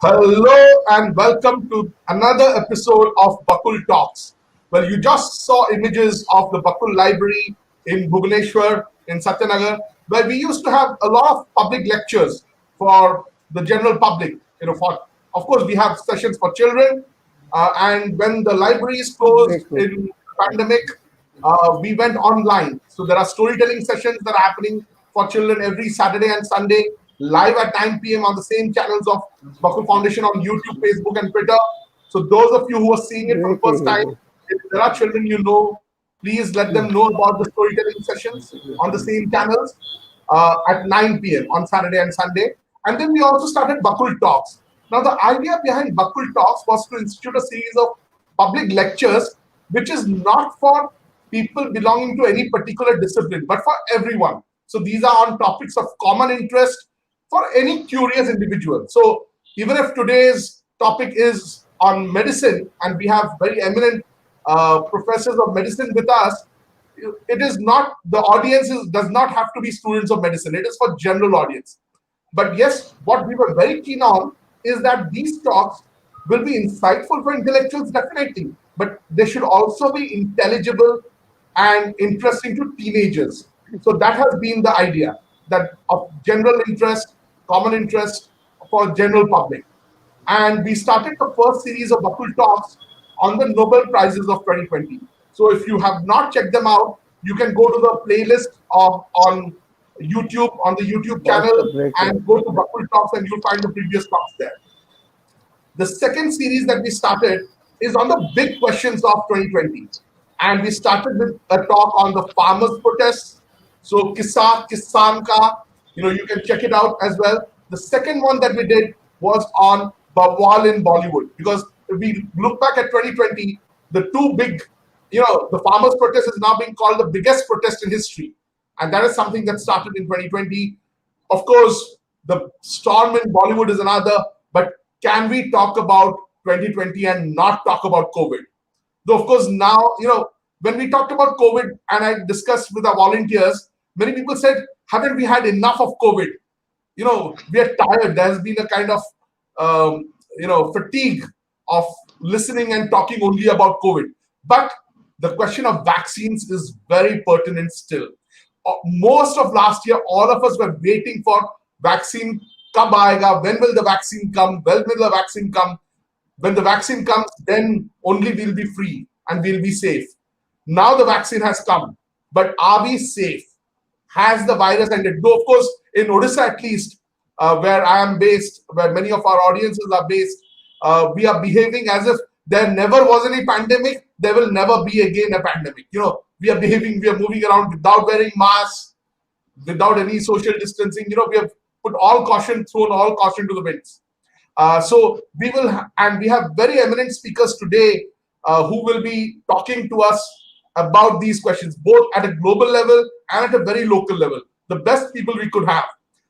Hello and welcome to another episode of Bakul Talks. Well, you just saw images of the Bakul Library in Bhubaneswar in Satyanagar, where we used to have a lot of public lectures for the general public. Of course, we have sessions for children, and when the library is closed Great, in pandemic, we went online. So there are storytelling sessions that are happening for children every Saturday and Sunday, live at 9 p.m. on the same channels of Bakul Foundation on YouTube, Facebook, and Twitter. So those of you who are seeing it for the great, first time, if there are children you know, please let them know about the storytelling sessions on the same channels at 9 p.m. on Saturday and Sunday. And then we also started Bakul Talks. Now, the idea behind Bakul Talks was to institute a series of public lectures, which is not for people belonging to any particular discipline, but for everyone. So these are on topics of common interest for any curious individual. So even if today's topic is on medicine and we have very eminent professors of medicine with us, it is not, the audience does not have to be students of medicine. It is for general audience. But yes, what we were very keen on is that these talks will be insightful for intellectuals, definitely, but they should also be intelligible and interesting to teenagers. So that has been the idea, that of general interest, common interest for general public. And we started the first series of Bakul Talks on the Nobel Prizes of 2020. So if you have not checked them out, you can go to the playlist on YouTube, on the YouTube channel, great. and go to Bakul Talks and you'll find the previous talks there. The second series that we started is on the big questions of 2020. And we started with a talk on the farmers' protests. So Kisan Ka, you can check it out as well. The second one that we did was on Bawal in Bollywood. Because if we look back at 2020, the two big, the farmers' protest is now being called the biggest protest in history. And that is something that started in 2020. Of course, the storm in Bollywood is another, but can we talk about 2020 and not talk about COVID? Though, of course, now, when we talked about COVID and I discussed with our volunteers, many people said, haven't we had enough of COVID? We are tired. There's been a kind of, fatigue of listening and talking only about COVID. But the question of vaccines is very pertinent still. Most of last year, all of us were waiting for vaccine. Kab aayega? When will the vaccine come? When will the vaccine come? When the vaccine comes, then only we'll be free and we'll be safe. Now the vaccine has come, but are we safe? Has the virus ended? Though, of course, in Odisha at least, where I am based, where many of our audiences are based, we are behaving as if there never was any pandemic, there will never be again a pandemic. We are moving around without wearing masks, without any social distancing. We have thrown all caution to the winds. So we have very eminent speakers today who will be talking to us about these questions, both at a global level and at a very local level. The best people we could have.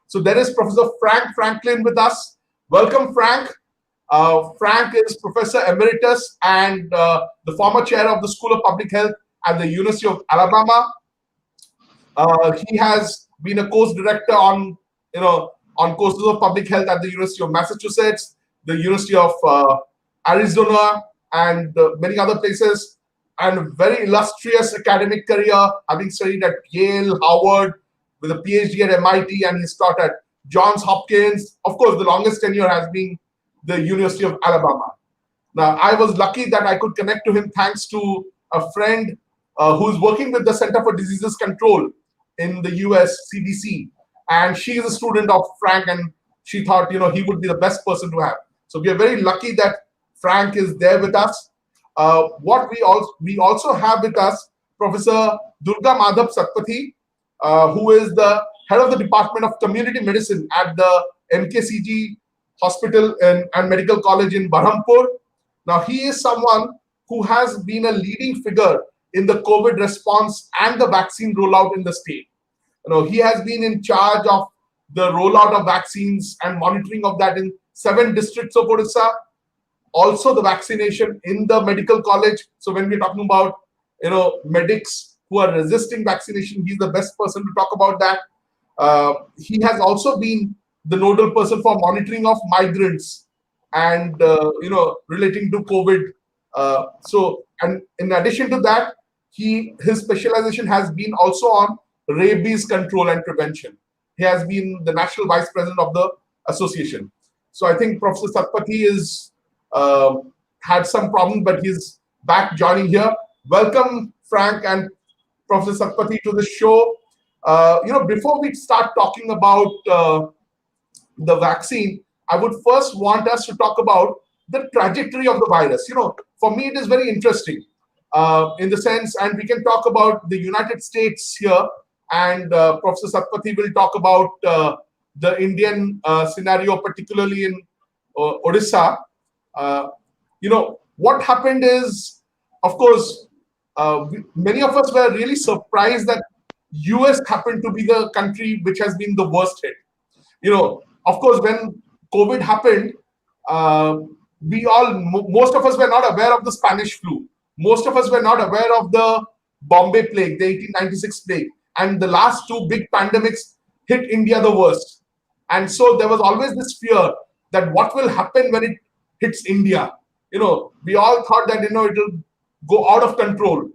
So there is Professor Frank Franklin with us. Welcome, Frank. Frank is Professor Emeritus and the former chair of the School of Public Health at the University of Alabama. He has been a course director on courses of public health at the University of Massachussetts, the University of Arizona, and many other places, and very illustrious academic career, having studied at Yale, Harvard, with a PhD at MIT, and he's taught at Johns Hopkins. Of course, the longest tenure has been the University of Alabama. Now, I was lucky that I could connect to him thanks to a friend who's working with the Center for Diseases Control in the US, CDC. And she is a student of Frank, and she thought, he would be the best person to have. So we are very lucky that Frank is there with us. We also have with us Professor Durga Madhav Satpathy, who is the head of the Department of Community Medicine at the MKCG Hospital and Medical College in Berhampur. Now, he is someone who has been a leading figure in the COVID response and the vaccine rollout in the state. He has been in charge of the rollout of vaccines and monitoring of that in 7 districts of Odisha. Also the vaccination in the medical college. So when we're talking about, medics who are resisting vaccination, he's the best person to talk about that. He has also been the nodal person for monitoring of migrants and relating to COVID. And in addition to that, his specialization has been also on rabies control and prevention. He has been the national vice president of the association. So I think Professor Satpathy is had some problems, but he's back joining here. Welcome, Frank and Professor Satpathy, to the show. Before we start talking about the vaccine, I would first want us to talk about the trajectory of the virus. For me, it is very interesting in the sense, and we can talk about the United States here, and Professor Satpathy will talk about the Indian scenario, particularly in Odisha. What happened is, of course, many of us were really surprised that US happened to be the country which has been the worst hit. Of course, when COVID happened, most of us were not aware of the Spanish flu. Most of us were not aware of the Bombay plague, the 1896 plague. And the last two big pandemics hit India the worst. And so there was always this fear that what will happen when it hits India. We all thought that, it'll go out of control.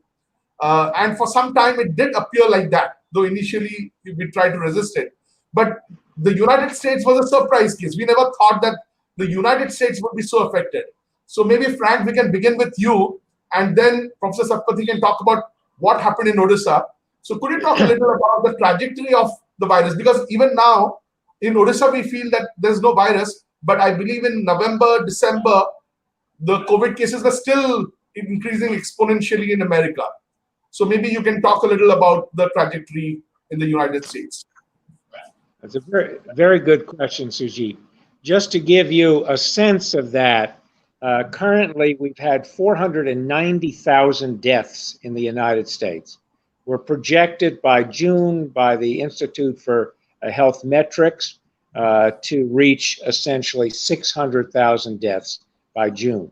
And for some time, it did appear like that, though initially we tried to resist it. But the United States was a surprise case. We never thought that the United States would be so affected. So maybe, Frank, we can begin with you, and then Professor Satpathy can talk about what happened in Odisha. So could you talk a little about the trajectory of the virus? Because even now, in Odisha, we feel that there's no virus, but I believe in November, December, the COVID cases were still increasing exponentially in America. So maybe you can talk a little about the trajectory in the United States. That's a very, very good question, Sujit. Just to give you a sense of that, currently we've had 490,000 deaths in the United States. We're projected by June by the Institute for Health Metrics to reach essentially 600,000 deaths by June.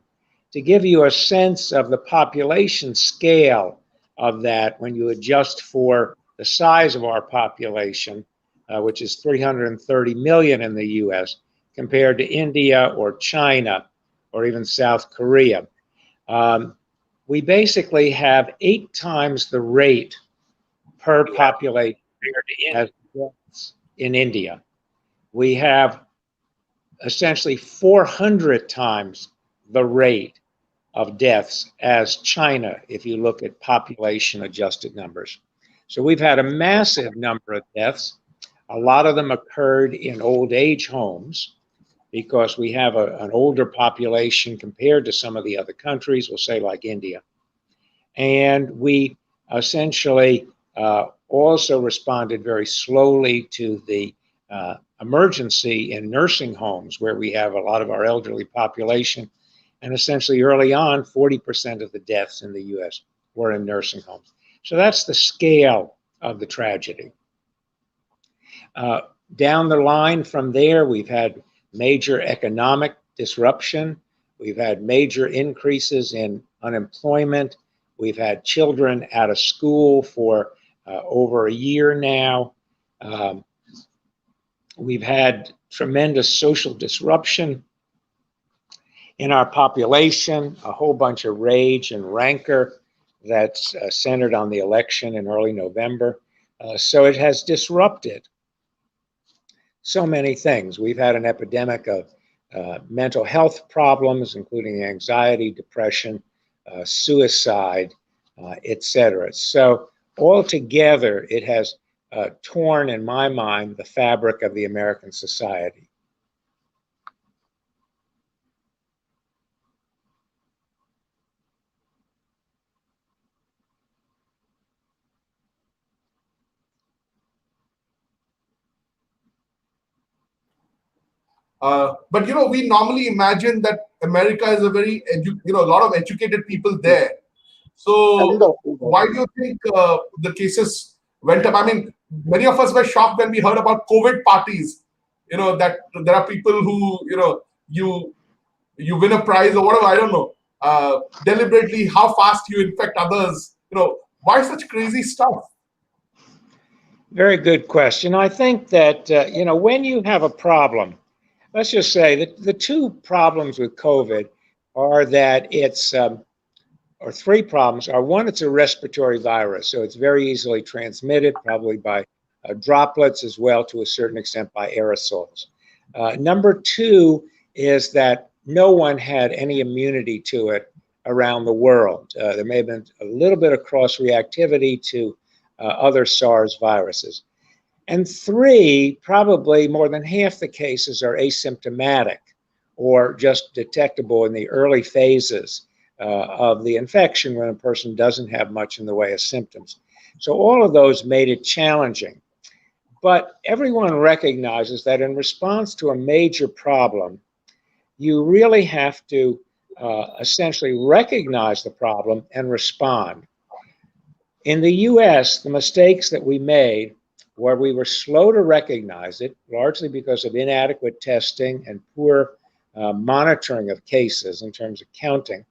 To give you a sense of the population scale of that, when you adjust for the size of our population, which is 330 million in the US, compared to India or China or even South Korea, we basically have 8 times the rate per population as in India. We have essentially 400 times the rate of deaths as China, if you look at population adjusted numbers. So we've had a massive number of deaths. A lot of them occurred in old age homes because we have an older population compared to some of the other countries, we'll say like India. And we essentially also responded very slowly to the emergency in nursing homes, where we have a lot of our elderly population. And essentially early on, 40% of the deaths in the US were in nursing homes. So that's the scale of the tragedy. Down the line from there, we've had major economic disruption. We've had major increases in unemployment. We've had children out of school for over a year now. We've had tremendous social disruption in our population, a whole bunch of rage and rancor that's centered on the election in early November. So it has disrupted so many things. We've had an epidemic of mental health problems, including anxiety, depression, suicide, etc. So altogether, it has torn, in my mind, the fabric of the American society. But we normally imagine that America is a very, a lot of educated people there. So why do you think the cases went up? I mean, many of us were shocked when we heard about COVID parties. That there are people who, you win a prize or whatever, I don't know, deliberately how fast you infect others. Why such crazy stuff? Very good question. I think that, when you have a problem, let's just say that the two problems with COVID are that it's, or three problems are: one, it's a respiratory virus, so it's very easily transmitted, probably by droplets as well, to a certain extent by aerosols. Number two is that no one had any immunity to it around the world. There may have been a little bit of cross-reactivity to other SARS viruses. And three, probably more than half the cases are asymptomatic or just detectable in the early phases of the infection, when a person doesn't have much in the way of symptoms. So all of those made it challenging. But everyone recognizes that in response to a major problem, you really have to essentially recognize the problem and respond. In the US, the mistakes that we made where we were slow to recognize it, largely because of inadequate testing and poor monitoring of cases in terms of counting.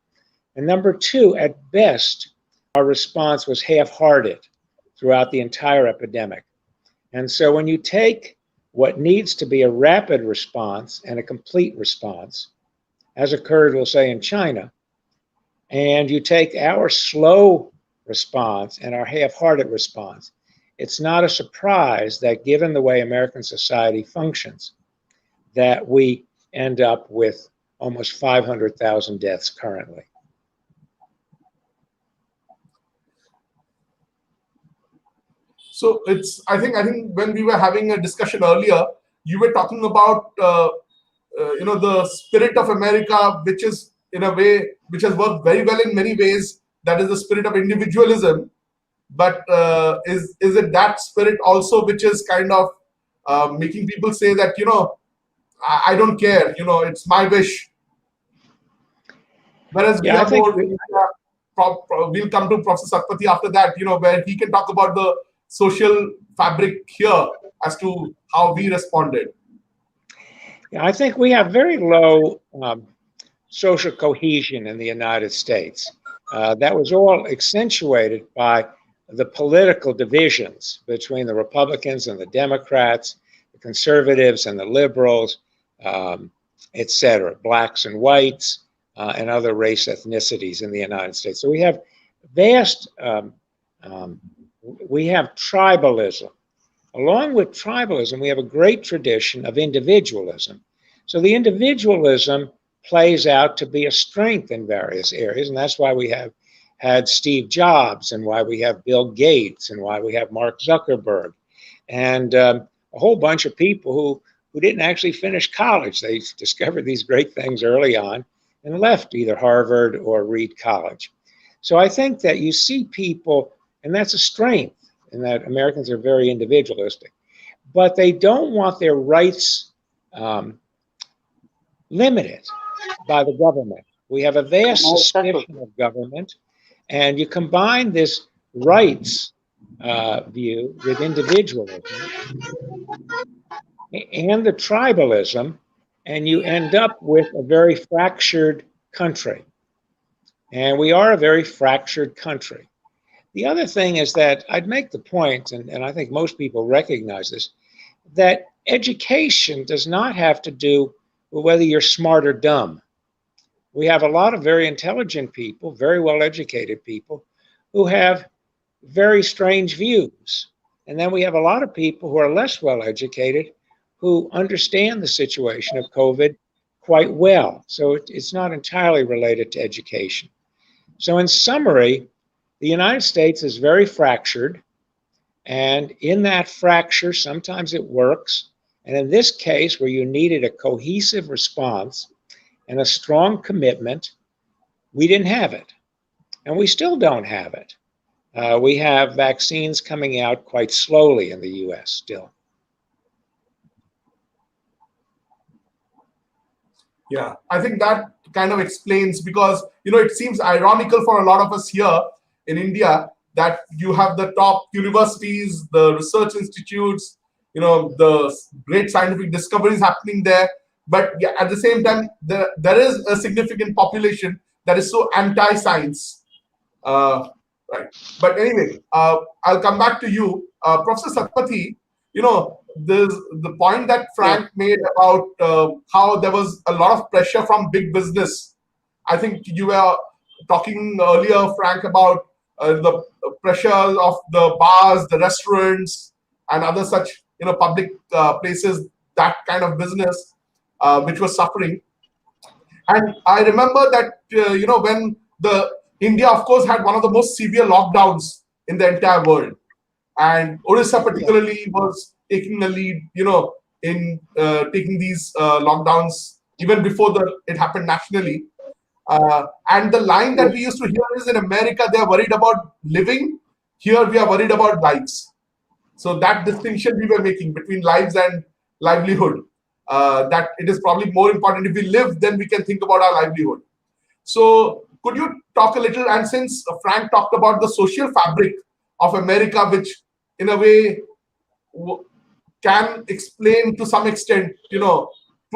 And number two, at best, our response was half-hearted throughout the entire epidemic. And so when you take what needs to be a rapid response and a complete response, as occurred, we'll say, in China, and you take our slow response and our half-hearted response, it's not a surprise that, given the way American society functions, that we end up with almost 500,000 deaths currently. So it's, I think when we were having a discussion earlier, you were talking about the spirit of America, which is in a way which has worked very well in many ways. That is the spirit of individualism. But is it that spirit also which is kind of making people say that, I don't care, it's my wish. Whereas we are more, we'll come to Professor Satpathy after that, where he can talk about the social fabric here as to how we responded. Yeah, I think we have very low social cohesion in the United States. That was all accentuated by the political divisions between the Republicans and the Democrats, the conservatives and the liberals, et cetera, blacks and whites, and other race ethnicities in the United States. So we have vast, we have tribalism. Along with tribalism, we have a great tradition of individualism. So the individualism plays out to be a strength in various areas, and that's why we have had Steve Jobs, and why we have Bill Gates, and why we have Mark Zuckerberg, and a whole bunch of people who didn't actually finish college. They discovered these great things early on and left either Harvard or Reed College. So I think that you see people, and that's a strength, in that Americans are very individualistic, but they don't want their rights limited by the government. We have a vast suspicion of government, and you combine this rights view with individualism and the tribalism, and you end up with a very fractured country. And we are a very fractured country. The other thing is that I'd make the point, and I think most people recognize this, that education does not have to do with whether you're smart or dumb. We have a lot of very intelligent people, very well-educated people, who have very strange views. And then we have a lot of people who are less well-educated, who understand the situation of COVID quite well. So it's not entirely related to education. So in summary, the United States is very fractured, and in that fracture, sometimes it works. And in this case, where you needed a cohesive response and a strong commitment, we didn't have it. And we still don't have it. We have vaccines coming out quite slowly in the US still. Yeah, I think that kind of explains, because, it seems ironical for a lot of us here in India that you have the top universities, the research institutes, the great scientific discoveries happening there. But yeah, at the same time, there is a significant population that is so anti-science. Right. But anyway, I'll come back to you. Professor Satpathy, there's the point that Frank made about how there was a lot of pressure from big business. I think you were talking earlier, Frank, about the pressure of the bars, the restaurants, and other such public places, that kind of business which was suffering. And I remember that when the India, of course, had one of the most severe lockdowns in the entire world, and Odisha particularly was taking a lead, in taking these lockdowns even before it happened nationally. And the line that we used to hear is, in America, they are worried about living. Here, we are worried about lives. So that distinction we were making between lives and livelihood, that it is probably more important if we live, then we can think about our livelihood. So could you talk a little, and since Frank talked about the social fabric of America, which in a way can explain to some extent, to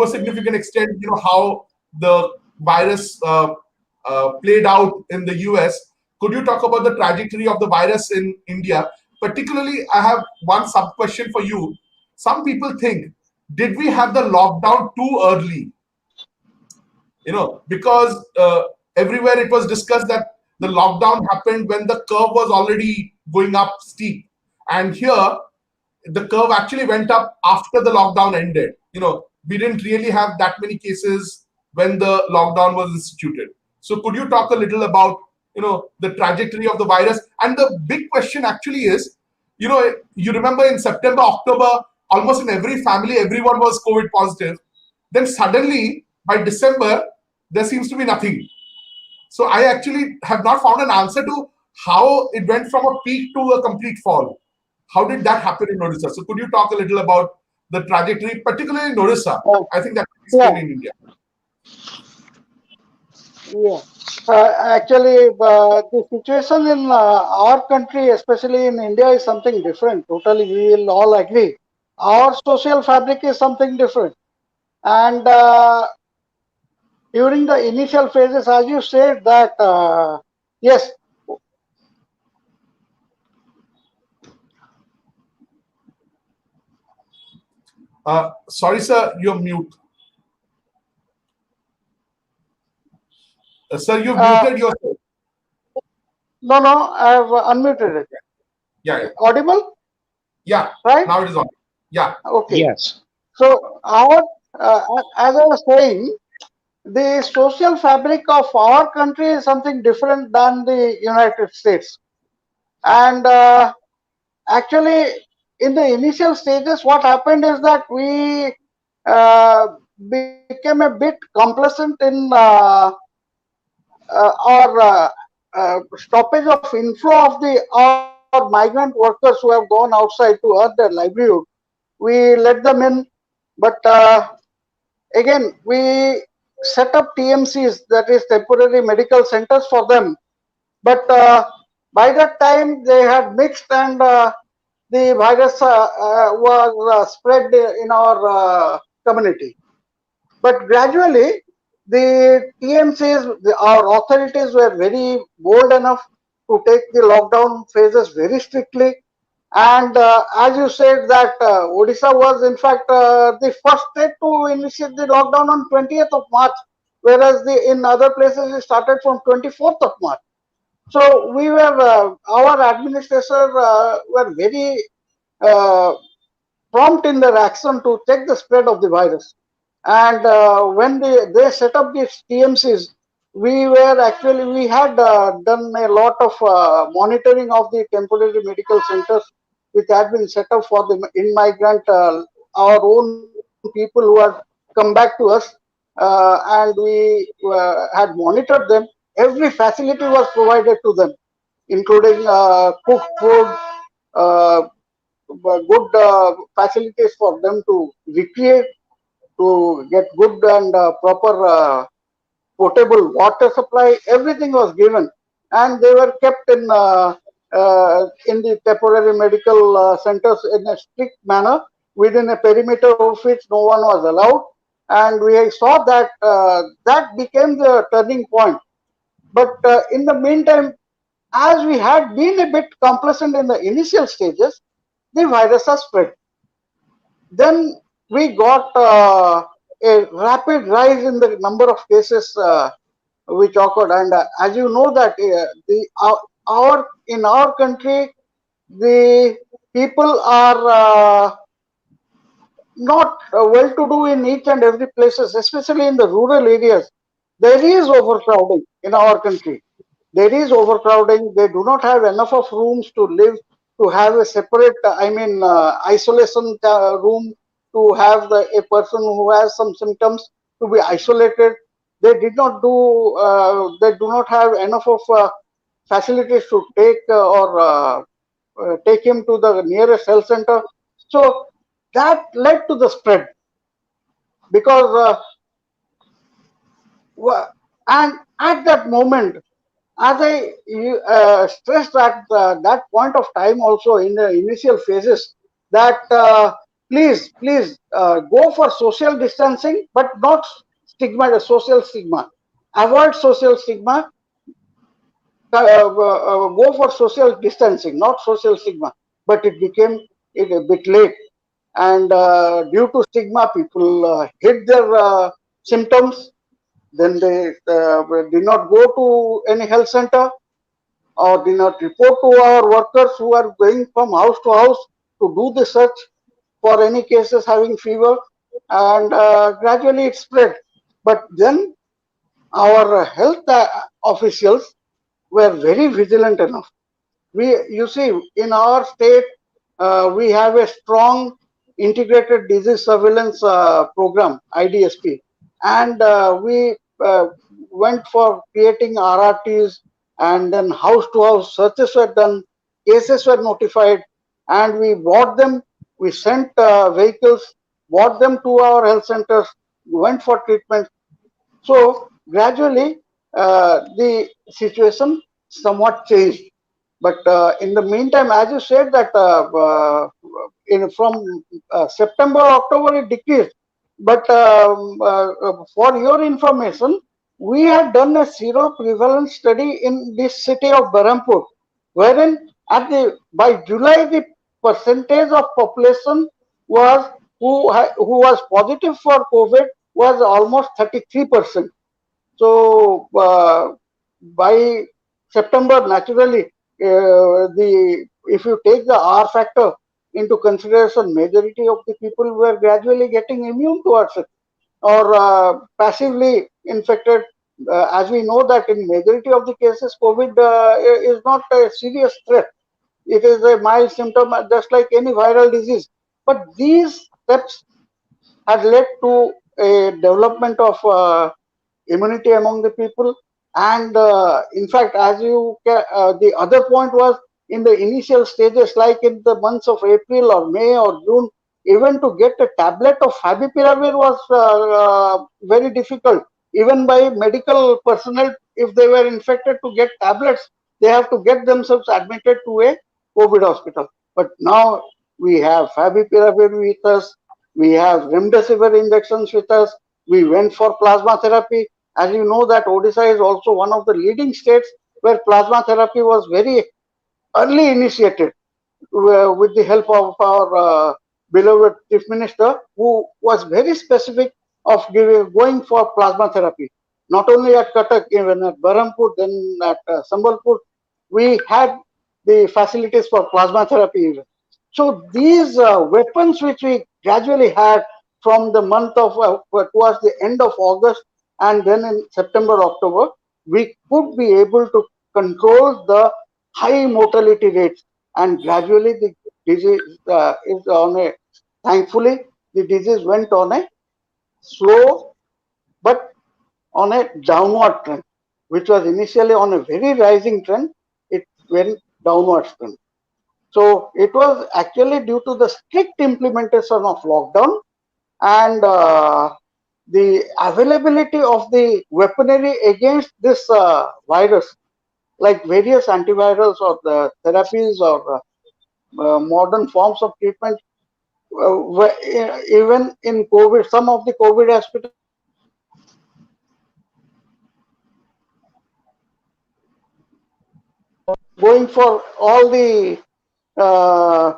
a significant extent, how the virus played out in the US. Could you talk about the trajectory of the virus in India? Particularly, I have one sub question for you. Some people think, did we have the lockdown too early? Because everywhere it was discussed that the lockdown happened when the curve was already going up steep. And here, the curve actually went up after the lockdown ended. We didn't really have that many cases when the lockdown was instituted. So could you talk a little about, the trajectory of the virus? And the big question actually is, you remember in September, October, almost in every family, everyone was COVID positive. Then suddenly, by December, there seems to be nothing. So I actually have not found an answer to how it went from a peak to a complete fall. How did that happen in Odisha? So could you talk a little about the trajectory, particularly in Odisha? I think that is Yeah. in India. Yeah. Actually, the situation in our country, especially in India, is something different. Totally, we will all agree. Our social fabric is something different. And during the initial phases, as you said, that yes, Sorry, sir, you're mute. Sir, you've muted yourself. no, I've unmuted it. Yeah. Audible? Yeah. Right? Now it is on. Yeah. Okay. Yes. So our, as I was saying, the social fabric of our country is something different than the United States. And actually, in the initial stages, what happened is that we uh, became a bit complacent in our stoppage of inflow of the our migrant workers who have gone outside to earn their livelihood. We let them in, but again we set up TMCs, that is temporary medical centers for them. But by that time they had mixed, and the virus was spread in our community. But gradually, the TMCs, our authorities were very bold enough to take the lockdown phases very strictly. And as you said, that Odisha was in fact the first state to initiate the lockdown on 20th of March, whereas in other places it started from 24th of March. So we were, our administrators were very uh, prompt in their action to check the spread of the virus. And when they set up these TMCs, we had done a lot of monitoring of the temporary medical centers which had been set up for the in-migrant, our own people who had come back to us, and we had monitored them. Every facility was provided to them, including cooked food, uh, good facilities for them to recreate, to get good and proper potable water supply. Everything was given, and they were kept in the temporary medical centers in a strict manner within a perimeter of which no one was allowed. And we saw that that became the turning point. But in the meantime, as we had been a bit complacent in the initial stages, the virus has spread. then we got a rapid rise in the number of cases which occurred. And as you know that our in our country, the people are not well to do in each and every places, especially in the rural areas. There is overcrowding in our country. There is overcrowding. They do not have enough of rooms to live, to have a separate, isolation room, to have a person who has some symptoms to be isolated. They do not have enough of facilities to take him to the nearest health center. So that led to the spread because and at that moment, as I stressed at that point of time also in the initial phases, that please go for social distancing, but not social stigma. Avoid social stigma. Go for social distancing, not social stigma. But it became a bit late, and due to stigma, people hid their symptoms. Then they did not go to any health center or did not report to our workers who are going from house to house to do the search for any cases having fever, and gradually it spread. But then our health officials were very vigilant enough. You see, in our state, we have a strong integrated disease surveillance program, IDSP, and we went for creating RRTs, and then house to house searches were done, cases were notified, and we brought them. We sent vehicles, brought them to our health centers, went for treatment. So gradually, the situation somewhat changed. But in the meantime, as you said, that from September, October, it decreased. But for your information, we had done a zero prevalence study in this city of Berhampur, wherein by July the percentage of population was who was positive for COVID was almost 33%. So by September, naturally, the if you take the R factor into consideration, majority of the people were gradually getting immune towards it or passively infected. As we know that in majority of the cases, COVID is not a serious threat. It is a mild symptom, just like any viral disease. But these steps had led to a development of immunity among the people. And in fact, the other point was in the initial stages, like in the months of April or May or June, even to get a tablet of favipiravir was very difficult. Even by medical personnel, if they were infected to get tablets, they have to get themselves admitted to a COVID hospital. But now we have favipiravir with us, we have remdesivir injections with us, we went for plasma therapy. As you know that Odisha is also one of the leading states where plasma therapy was very early initiated with the help of our beloved Chief Minister, who was very specific of going for plasma therapy. Not only at Cuttack, even at Berhampur, then at Sambalpur, we had the facilities for plasma therapy even. So these weapons which we gradually had from the month of towards the end of August and then in September, October, we could be able to control the high mortality rates, and gradually the disease is on a, thankfully, the disease went on a slow but on a downward trend, which was initially on a very rising trend, it went downwards trend. So it was actually due to the strict implementation of lockdown and the availability of the weaponry against this virus, like various antivirals or the therapies or modern forms of treatment. Even in COVID, some of the COVID hospitals going for all the uh,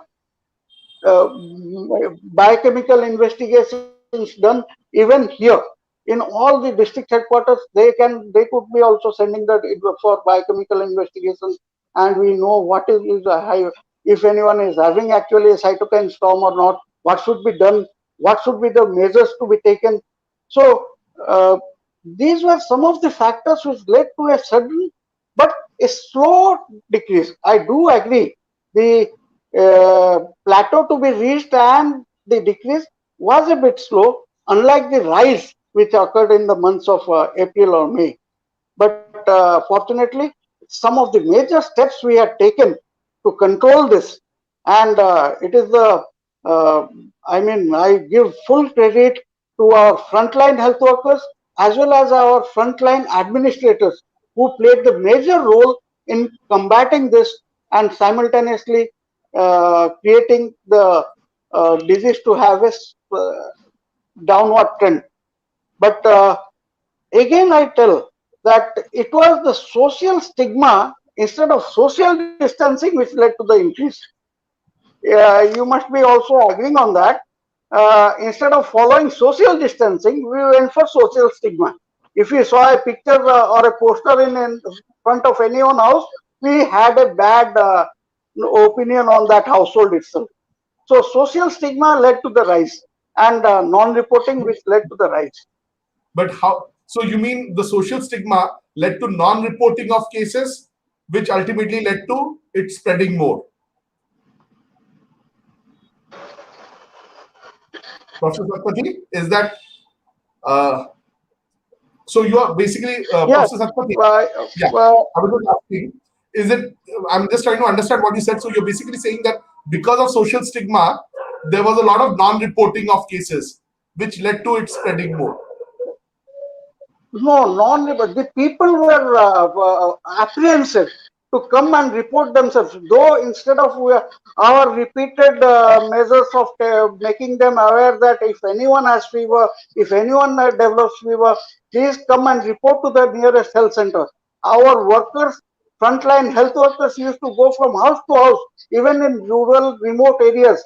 biochemical investigations done even here in all the district headquarters. They could be also sending that for biochemical investigations, and we know what is a high, if anyone is having actually a cytokine storm or not, what should be done, what should be the measures to be taken. So these were some of the factors which led to a sudden but a slow decrease. I do agree. The plateau to be reached and the decrease was a bit slow, unlike the rise which occurred in the months of April or May. But fortunately, some of the major steps we had taken to control this, and it is the, I mean, I give full credit to our frontline health workers as well as our frontline administrators who played the major role in combating this and simultaneously creating the disease to have a downward trend. But again, I tell that it was the social stigma instead of social distancing which led to the increase. You must be also agreeing on that. Instead of following social distancing, we went for social stigma. If we saw a picture or a poster in front of anyone's house, we had a bad opinion on that household itself. So social stigma led to the rise, and non-reporting which led to the rise. But how? So you mean the social stigma led to non-reporting of cases, which ultimately led to it spreading more? Professor Satpathy, is that so? You are basically Yes. Professor Satpathy. Yeah, Well, I was just asking. Is it? I'm just trying to understand what you said. So you're basically saying that because of social stigma, there was a lot of non-reporting of cases, which led to it spreading more. no, but the people were apprehensive to come and report themselves. Though instead of our repeated measures of making them aware that if anyone has fever, if anyone develops fever, please come and report to the nearest health center. Our workers, frontline health workers, used to go from house to house, even in rural, remote areas,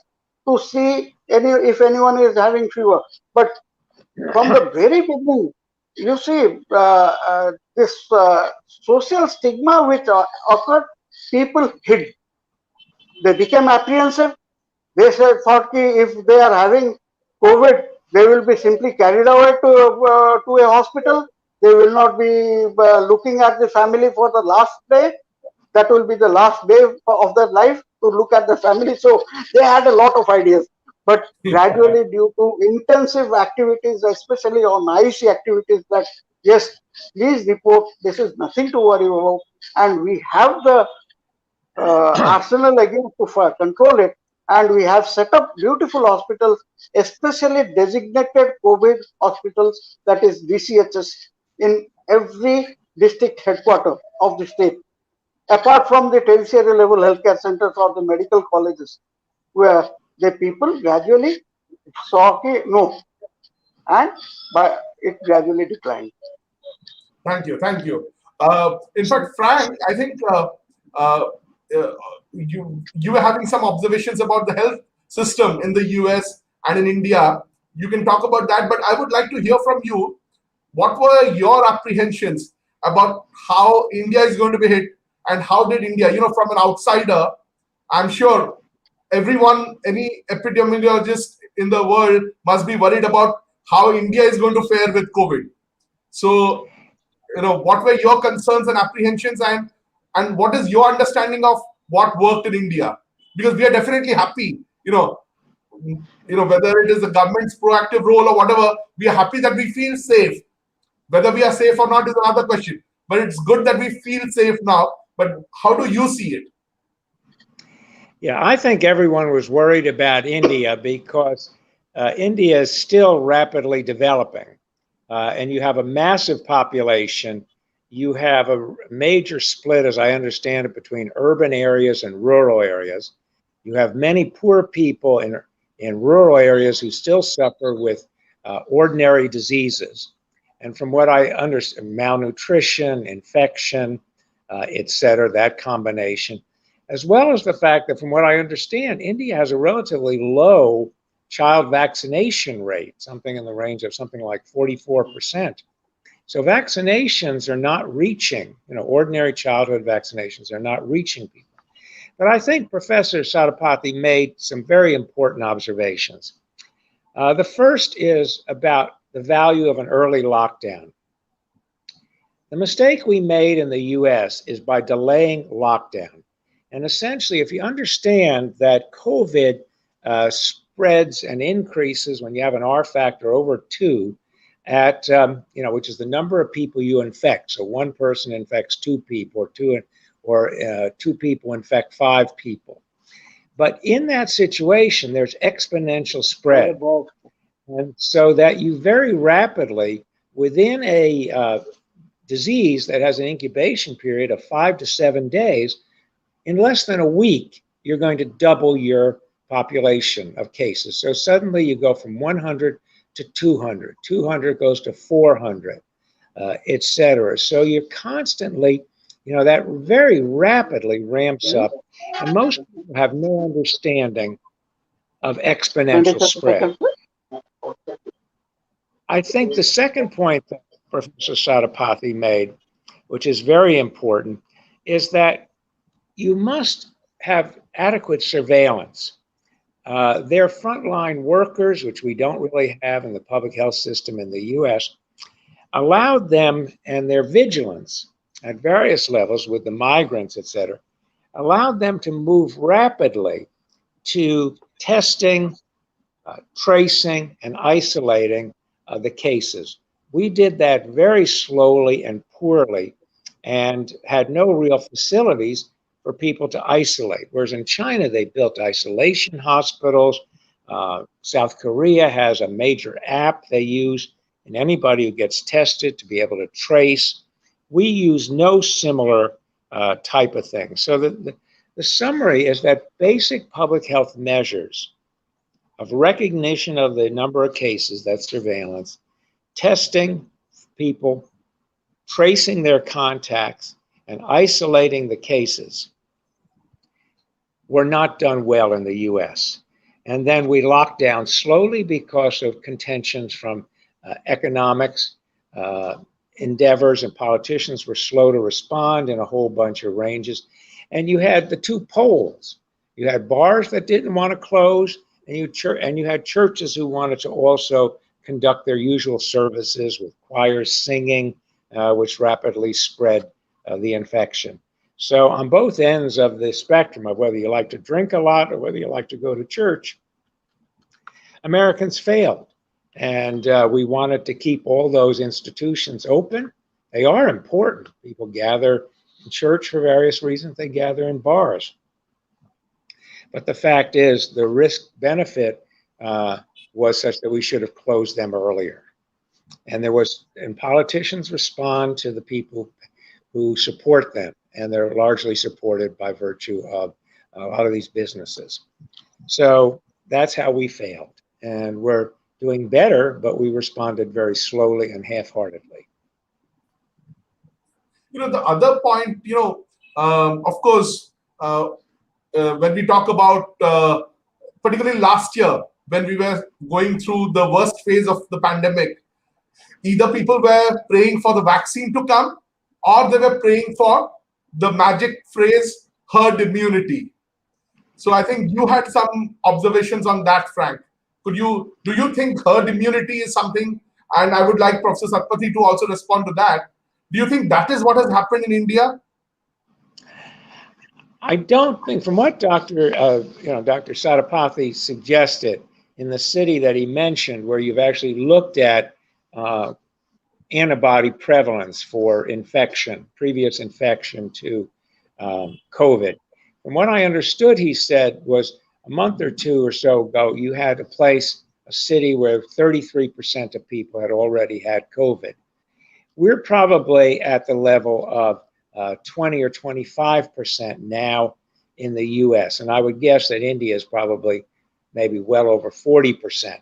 to see if anyone is having fever. But from the very beginning, you see, this social stigma which occurred, people hid. They became apprehensive. They said, thought ki if they are having COVID, they will be simply carried away to a hospital. They will not be looking at the family for the last day. That will be the last day of their life to look at the family. So they had a lot of ideas. But gradually, due to intensive activities, especially on IC activities, that yes, please report. This is nothing to worry about, and we have the arsenal again to control it. And we have set up beautiful hospitals, especially designated COVID hospitals, that is DCHS, in every district headquarter of the state, apart from the tertiary level healthcare centers or the medical colleges, where the people gradually saw no, and by it gradually declined. Thank you, thank you. In fact, Frank, I think uh, you were having some observations about the health system in the US and in India. You can talk about that, but I would like to hear from you. What were your apprehensions about how India is going to be hit, and how did India, from an outsider, I'm sure everyone, any epidemiologist in the world must be worried about how India is going to fare with COVID. So, what were your concerns and apprehensions, and what is your understanding of what worked in India? Because we are definitely happy, whether it is the government's proactive role or whatever, we are happy that we feel safe. Whether we are safe or not is another question. But it's good that we feel safe now. But how do you see it? Yeah, I think everyone was worried about India because India is still rapidly developing. And you have a massive population. You have a major split, as I understand it, between urban areas and rural areas. You have many poor people in rural areas who still suffer with ordinary diseases. And from what I understand, malnutrition, infection, et cetera, that combination. as well as the fact that, from what I understand, India has a relatively low child vaccination rate, something in the range of something like 44%. So vaccinations are not reaching, ordinary childhood vaccinations are not reaching people. But I think Professor Satpathy made some very important observations. The first is about the value of an early lockdown. The mistake we made in the US is by delaying lockdown. And essentially, if you understand that COVID spreads and increases when you have an R factor over 2 at, which is the number of people you infect. So one person infects 2 people, or 2 people infect 5 people. But in that situation, there's exponential spread. And so that you very rapidly, within a disease that has an incubation period of 5 to 7 days, in less than a week, you're going to double your population of cases. So suddenly you go from 100 to 200, 200 goes to 400, et cetera. So you're constantly, that very rapidly ramps up. And most people have no understanding of exponential spread. I think the second point that Professor Satpathy made, which is very important, is that you must have adequate surveillance. Their frontline workers, which we don't really have in the public health system in the US, allowed them, and their vigilance at various levels with the migrants, et cetera, allowed them to move rapidly to testing, tracing, and isolating the cases. We did that very slowly and poorly and had no real facilities for people to isolate. Whereas in China, they built isolation hospitals. South Korea has a major app they use, and anybody who gets tested to be able to trace. We use no similar type of thing. So the summary is that basic public health measures of recognition of the number of cases, that's surveillance, testing people, tracing their contacts, and isolating the cases were not done well in the US. And then we locked down slowly because of contentions from economics, endeavors, and politicians were slow to respond in a whole bunch of ranges. And you had the 2 poles. You had bars that didn't want to close, and you had churches who wanted to also conduct their usual services with choirs singing, which rapidly spread the infection. So on both ends of the spectrum of whether you like to drink a lot or whether you like to go to church, Americans failed. And we wanted to keep all those institutions open. They are important. People gather in church for various reasons. They gather in bars. But the fact is, the risk-benefit was such that we should have closed them earlier. And politicians respond to the people who support them, and they're largely supported by virtue of a lot of these businesses. So that's how we failed. And we're doing better, but we responded very slowly and half-heartedly. The other point, of course, when we talk about, particularly last year, when we were going through the worst phase of the pandemic, either people were praying for the vaccine to come, or they were praying for the magic phrase, herd immunity. So I think you had some observations on that, Frank. Do you think herd immunity is something, and I would like Professor Satpathy to also respond to that. Do you think that is what has happened in India? I don't think, from what Dr. Satpathy suggested in the city that he mentioned, where you've actually looked at antibody prevalence for infection, previous infection to COVID. From what I understood, he said, was a month or 2 or so ago, you had a city where 33% of people had already had COVID. We're probably at the level of 20 or 25% now in the US. And I would guess that India is probably maybe well over 40%.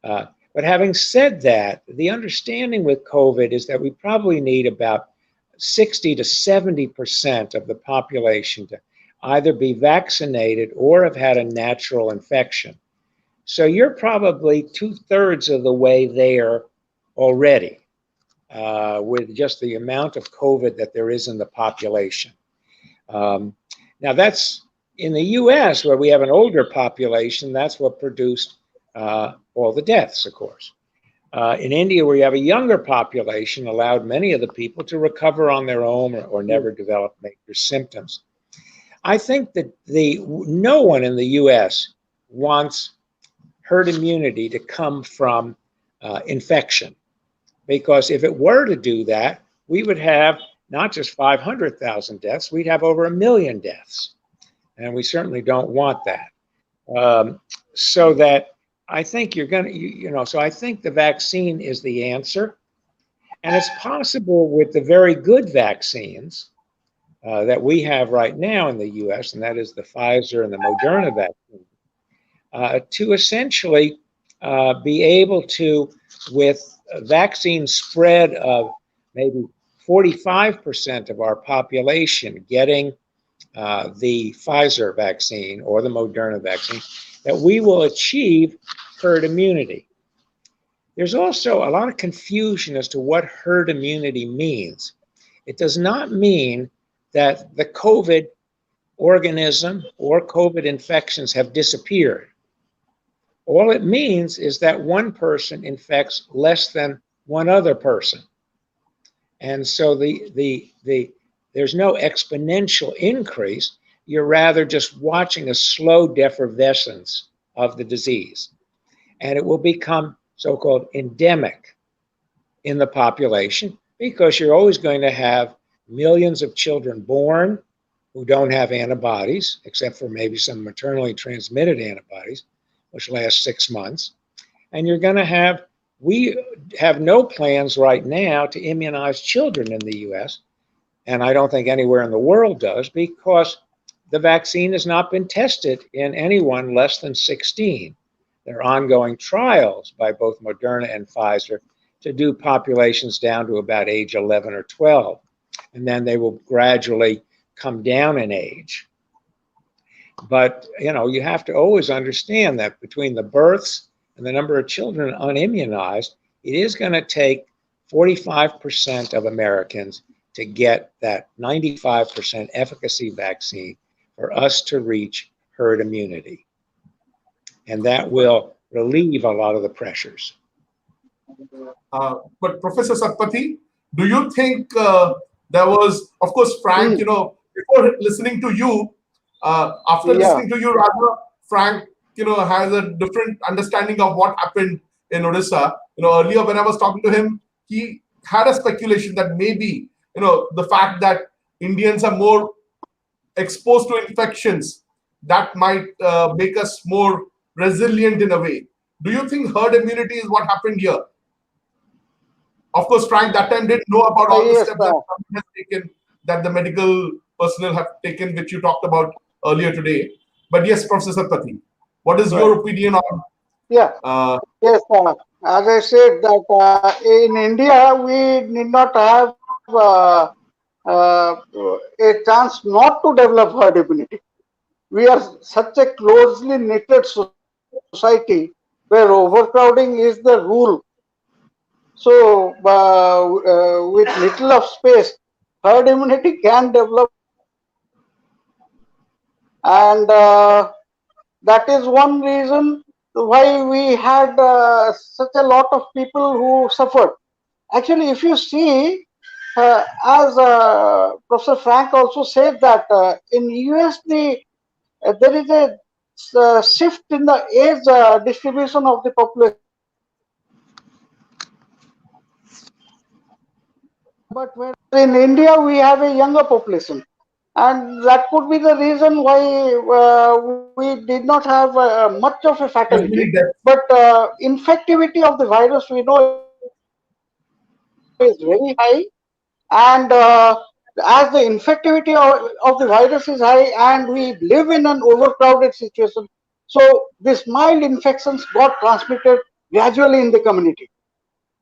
But having said that, the understanding with COVID is that we probably need about 60 to 70% of the population to either be vaccinated or have had a natural infection. So you're probably 2/3 of the way there already with just the amount of COVID that there is in the population. Now that's in the US, where we have an older population. That's what produced all the deaths, of course. In India, where you have a younger population, allowed many of the people to recover on their own or never develop major symptoms. I think that no one in the US wants herd immunity to come from infection, because if it were to do that, we would have not just 500,000 deaths, we'd have over 1 million deaths. And we certainly don't want that. So that I think you're going to, so I think the vaccine is the answer. And it's possible with the very good vaccines that we have right now in the US, and that is the Pfizer and the Moderna vaccine, to essentially be able to, with a vaccine spread of maybe 45% of our population getting the Pfizer vaccine or the Moderna vaccine, that we will achieve herd immunity. There's also a lot of confusion as to what herd immunity means. It does not mean that the COVID organism or COVID infections have disappeared. All it means is that one person infects less than one other person. And so there's no exponential increase. You're rather just watching a slow defervescence of the disease. And it will become so-called endemic in the population, because you're always going to have millions of children born who don't have antibodies, except for maybe some maternally transmitted antibodies, which last 6 months. And you're going to have, we have no plans right now to immunize children in the US, and I don't think anywhere in the world does, because the vaccine has not been tested in anyone less than 16. There are ongoing trials by both Moderna and Pfizer to do populations down to about age 11 or 12, and then they will gradually come down in age. But you have to always understand that between the births and the number of children unimmunized, it is going to take 45% of Americans to get that 95% efficacy vaccine for us to reach herd immunity. And that will relieve a lot of the pressures. But Professor Satpathy, do you think there was, of course, Frank, before listening to you, after listening to you, rather, Frank, has a different understanding of what happened in Odisha. Earlier when I was talking to him, he had a speculation that maybe, the fact that Indians are more exposed to infections, that might make us more resilient in a way. Do you think herd immunity is what happened here? Of course, Frank that time didn't know about all the steps that government has taken, that the medical personnel have taken, which you talked about earlier today. But yes, Professor Satpathy, what is your opinion on? Yes, as I said, that in India we need not have a chance not to develop herd immunity. We are such a closely knitted society where overcrowding is the rule. So, with little of space, herd immunity can develop, and that is one reason why we had such a lot of people who suffered. Actually, if you see, as Professor Frank also said, that in US there is a shift in the age distribution of the population. But in India, we have a younger population, and that could be the reason why we did not have much of a fatality. But infectivity of the virus, we know, is very high, and as the infectivity of the virus is high, and we live in an overcrowded situation, so these mild infections got transmitted gradually in the community,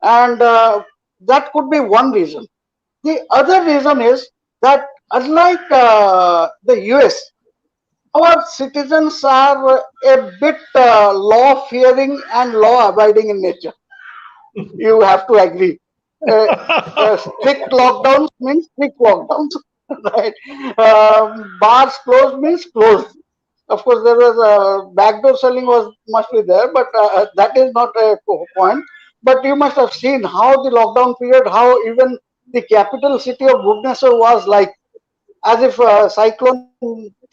and that could be one reason. The other reason is that unlike the US, our citizens are a bit law-fearing and law-abiding in nature. You have to agree. Uh, Strict lockdowns means strict lockdowns, right? Bars closed means closed. Of course, there was backdoor selling was must be there, but that is not a point. But you must have seen how the lockdown period, how even the capital city of Bhubaneswar was like, as if cyclone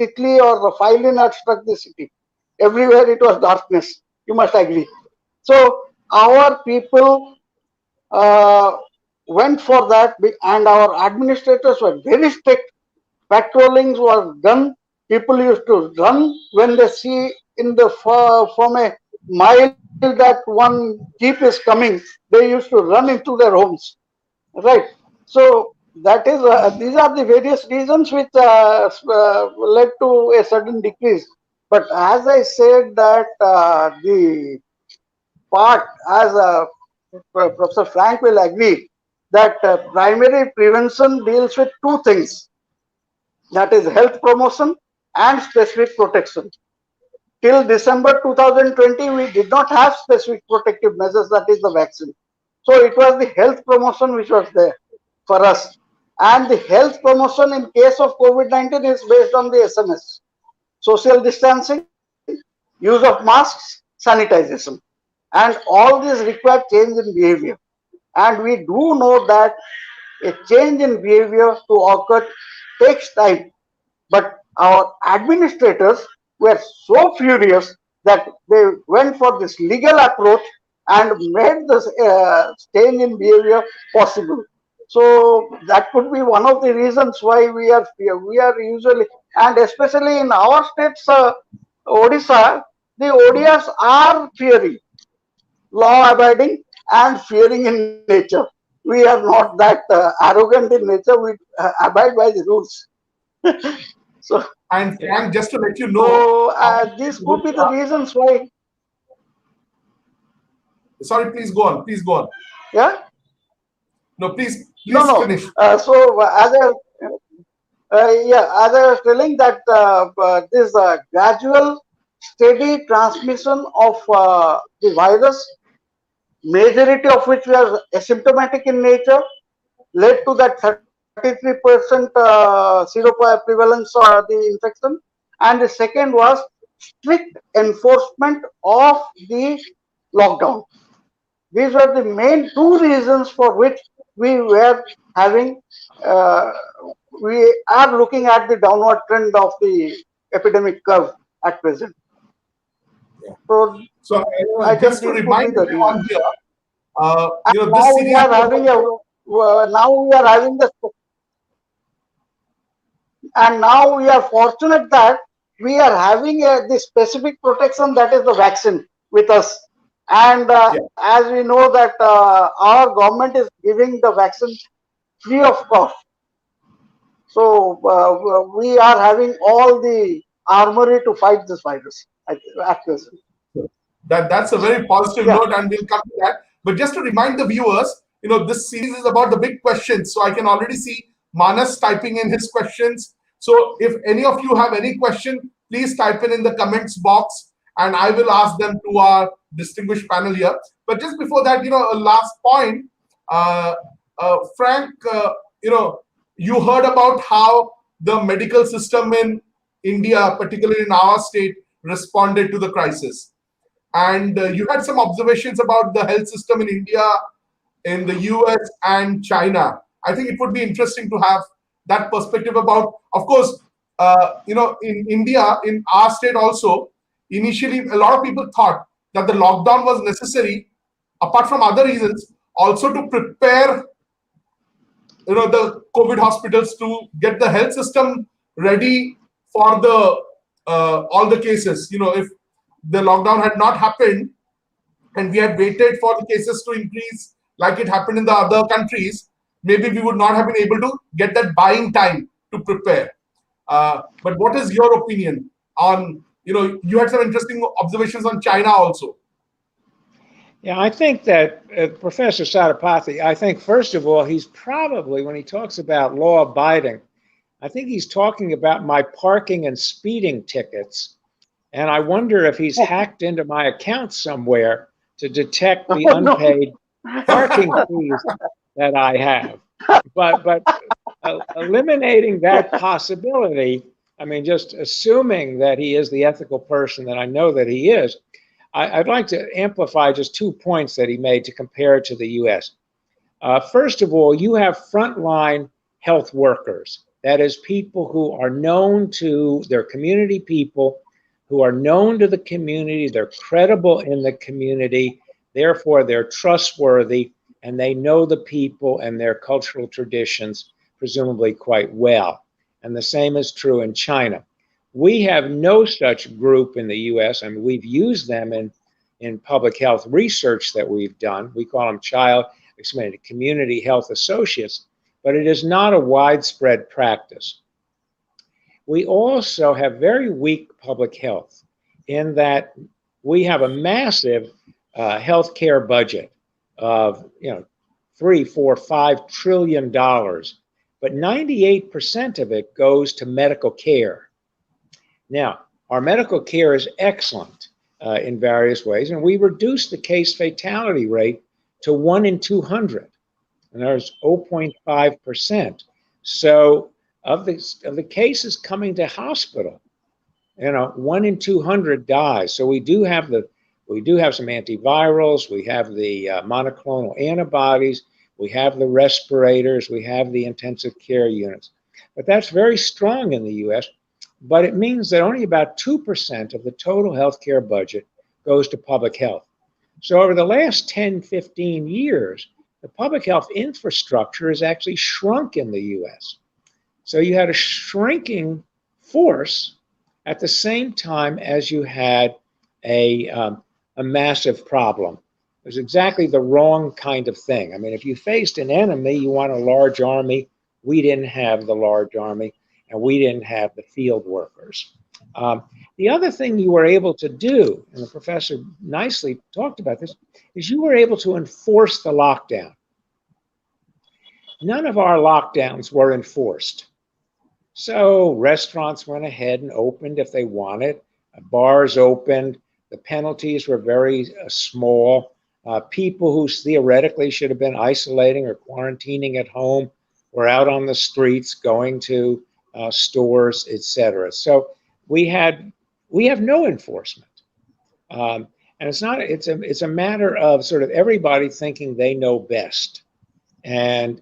Titli or Phylin had struck the city. Everywhere it was darkness. You must agree. So our people uh, went for that, and our administrators were very strict. Patrollings was done. People used to run when they see in the from a mile that one jeep is coming. They used to run into their homes, right? So that is these are the various reasons which led to a sudden decrease. But as I said that the part, as Professor Frank will agree, that primary prevention deals with two things, that is health promotion and specific protection. Till December 2020, we did not have specific protective measures, that is the vaccine. So it was the health promotion which was there for us. And the health promotion in case of COVID-19 is based on the SMS: social distancing, use of masks, sanitization. And all these require change in behavior. And we do know that a change in behavior to occur takes time. But our administrators were so furious that they went for this legal approach and made this change in behavior possible. So that could be one of the reasons why we are usually, and especially in our states, Odisha, the ODIs are fearing, law abiding and fearing in nature. We are not that arrogant in nature. We abide by the rules. So, And Frank, just to let you know, so these could be the reasons why. sorry, please go on. Please go on. Yeah. No, please, No, please no. finish. So as I was telling that this gradual, steady transmission of the virus, majority of which were asymptomatic in nature, led to that 33% prevalence of the infection. And the second was strict enforcement of the lockdown. These were the main two reasons for which we were having, uh, we are looking at the downward trend of the epidemic curve at present. Yeah. So So I think just to these could be remind the everyone reasons. here, And this now we series are is having about, now we are having the, and now we are fortunate that we are having the specific protection, that is the vaccine with us. And yeah. as we know that our government is giving the vaccine free of cost. So we are having all the armory to fight this virus at present. That's a very positive Yeah. note, and we'll come to that. But just to remind the viewers, this series is about the big questions. So I can already see Manas typing in his questions. So if any of you have any question, please type in the comments box, and I will ask them to our distinguished panel here. But just before that, a last point, uh, Frank, you heard about how the medical system in India, particularly in our state, responded to the crisis. And you had some observations about the health system in India, in the US, and China. I think it would be interesting to have that perspective about, of course, in India, in our state also, initially, a lot of people thought that the lockdown was necessary, apart from other reasons, also to prepare the COVID hospitals, to get the health system ready for the all the cases. If the lockdown had not happened and we had waited for the cases to increase like it happened in the other countries, maybe we would not have been able to get that buying time to prepare. But what is your opinion on, you had some interesting observations on China also. Yeah, I think that Professor Satpathy, I think, first of all, he's probably, when he talks about law abiding, I think he's talking about my parking and speeding tickets. And I wonder if he's hacked into my account somewhere to detect the Oh, no. unpaid parking fees that I have. But eliminating that possibility, I mean, just assuming that he is the ethical person that I know that he is, I'd like to amplify just 2 points that he made to compare to the US. First of all, you have frontline health workers. That is, people who are known to their community, people who are known to the community, they're credible in the community, therefore they're trustworthy, and they know the people and their cultural traditions presumably quite well. And the same is true in China. We have no such group in the US. I mean, we've used them in public health research that we've done. We call them community health associates, but it is not a widespread practice. We also have very weak public health in that we have a massive healthcare budget of $3, $4, $5 trillion, but 98% of it goes to medical care. Now, our medical care is excellent in various ways, and we reduced the case fatality rate to 1 in 200, and there's 0.5%. So of the cases coming to hospital, 1 in 200 dies. So we do have some antivirals, we have the monoclonal antibodies, we have the respirators, we have the intensive care units. But that's very strong in the US, but it means that only about 2% of the total healthcare budget goes to public health. So over the last 10, 15 years, the public health infrastructure has actually shrunk in the US. So you had a shrinking force at the same time as you had a massive problem. It was exactly the wrong kind of thing. I mean, if you faced an enemy, you want a large army. We didn't have the large army, and we didn't have the field workers. The other thing you were able to do, and the professor nicely talked about this, is you were able to enforce the lockdown. None of our lockdowns were enforced. So restaurants went ahead and opened if they wanted. Bars opened. The penalties were very small. People who theoretically should have been isolating or quarantining at home were out on the streets, going to stores, etc. So we have no enforcement, and it's a matter of sort of everybody thinking they know best and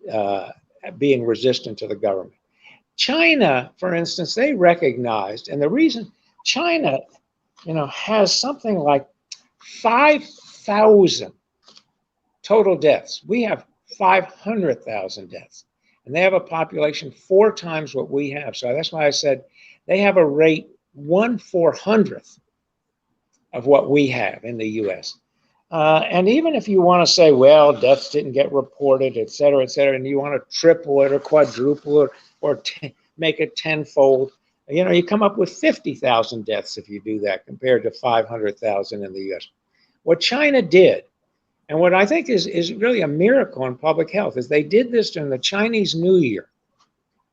being resistant to the government. China, for instance, they recognized, and the reason China, has something like 5,000 total deaths. We have 500,000 deaths, and they have a population 4 times what we have. So that's why I said they have a rate 1/400th of what we have in the US. And even if you want to say, well, deaths didn't get reported, et cetera, and you want to triple it or quadruple it or make it tenfold, you come up with 50,000 deaths if you do that compared to 500,000 in the US. What China did, and what I think is really a miracle in public health, is they did this during the Chinese New Year,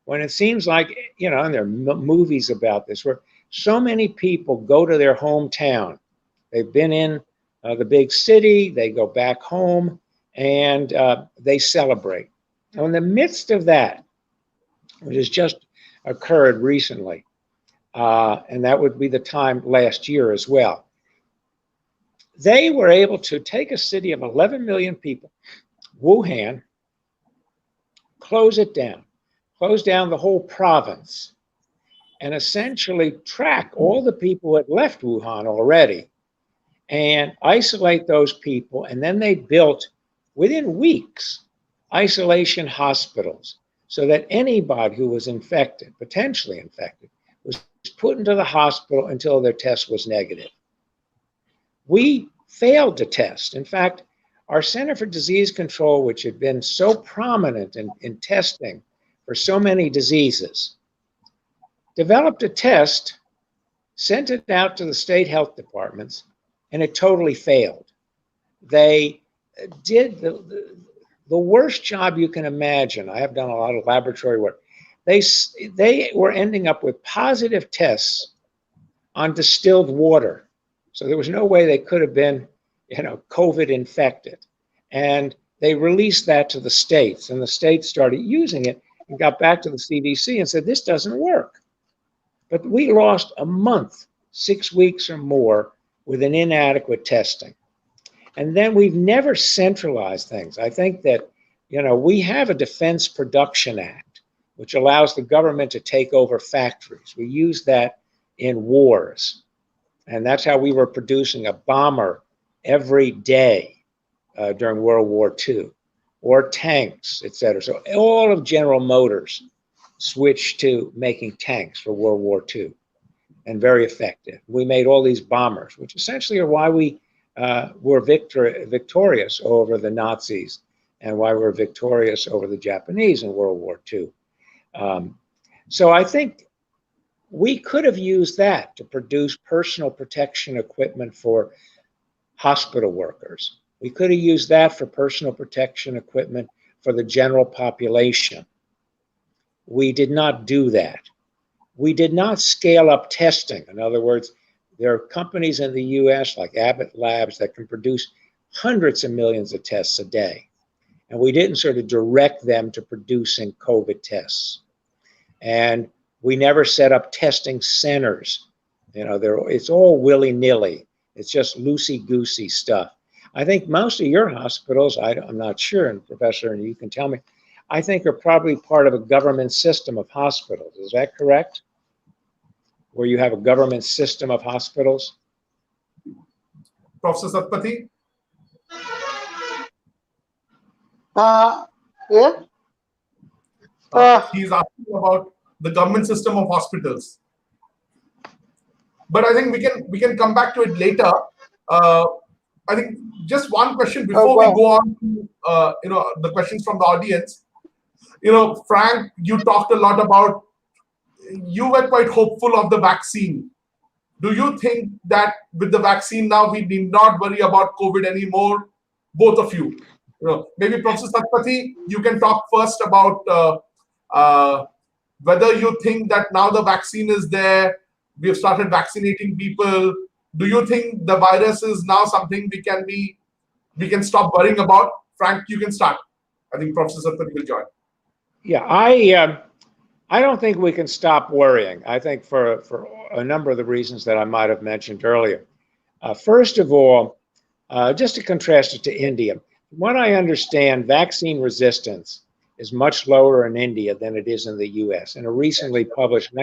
when it seems like, and there are movies about this, where so many people go to their hometown. They've been in the big city, they go back home, and they celebrate. Now, in the midst of that, which has just occurred recently, and that would be the time last year as well, they were able to take a city of 11 million people, Wuhan, close down the whole province, and essentially track all the people who had left Wuhan already and isolate those people. And then they built, within weeks, isolation hospitals so that anybody who was infected, potentially infected, was put into the hospital until their test was negative. We failed to test. In fact, our Center for Disease Control, which had been so prominent in testing for so many diseases, developed a test, sent it out to the state health departments, and it totally failed. They did the worst job you can imagine. I have done a lot of laboratory work. they were ending up with positive tests on distilled water. So there was no way they could have been, COVID infected. And they released that to the states, and the states started using it and got back to the CDC and said, this doesn't work. But we lost a month, 6 weeks or more, with an inadequate testing. And then we've never centralized things. I think that, we have a Defense Production Act, which allows the government to take over factories. We use that in wars. And that's how we were producing a bomber every day during World War II, or tanks, et cetera. So all of General Motors switched to making tanks for World War II, and very effective. We made all these bombers, which essentially are why we were victorious over the Nazis, and why we were victorious over the Japanese in World War II. So I think we could have used that to produce personal protection equipment for hospital workers. We could have used that for personal protection equipment for the general population. We did not do that. We did not scale up testing. In other words, there are companies in the US like Abbott Labs that can produce hundreds of millions of tests a day. And we didn't sort of direct them to producing COVID tests. And we never set up testing centers. It's all willy-nilly. It's just loosey-goosey stuff. I think most of your hospitals, I'm not sure, and Professor, and you can tell me, I think are probably part of a government system of hospitals. Is that correct? Where you have a government system of hospitals? Professor Satpathy? Yeah. He's asking about the government system of hospitals. But I think we can come back to it later. I think just one question before we go on to the questions from the audience. Frank, you talked a lot about, you were quite hopeful of the vaccine. Do you think that with the vaccine now we need not worry about COVID anymore? Both of you. Maybe Professor Satpathy, you can talk first about whether you think that now the vaccine is there, we have started vaccinating people. Do you think the virus is now something we can stop worrying about? Frank, you can start. I think Professor Satpathy will join. Yeah, I don't think we can stop worrying. I think for a number of the reasons that I might have mentioned earlier. First of all, just to contrast it to India, from what I understand, vaccine resistance is much lower in India than it is in the US. In a recently published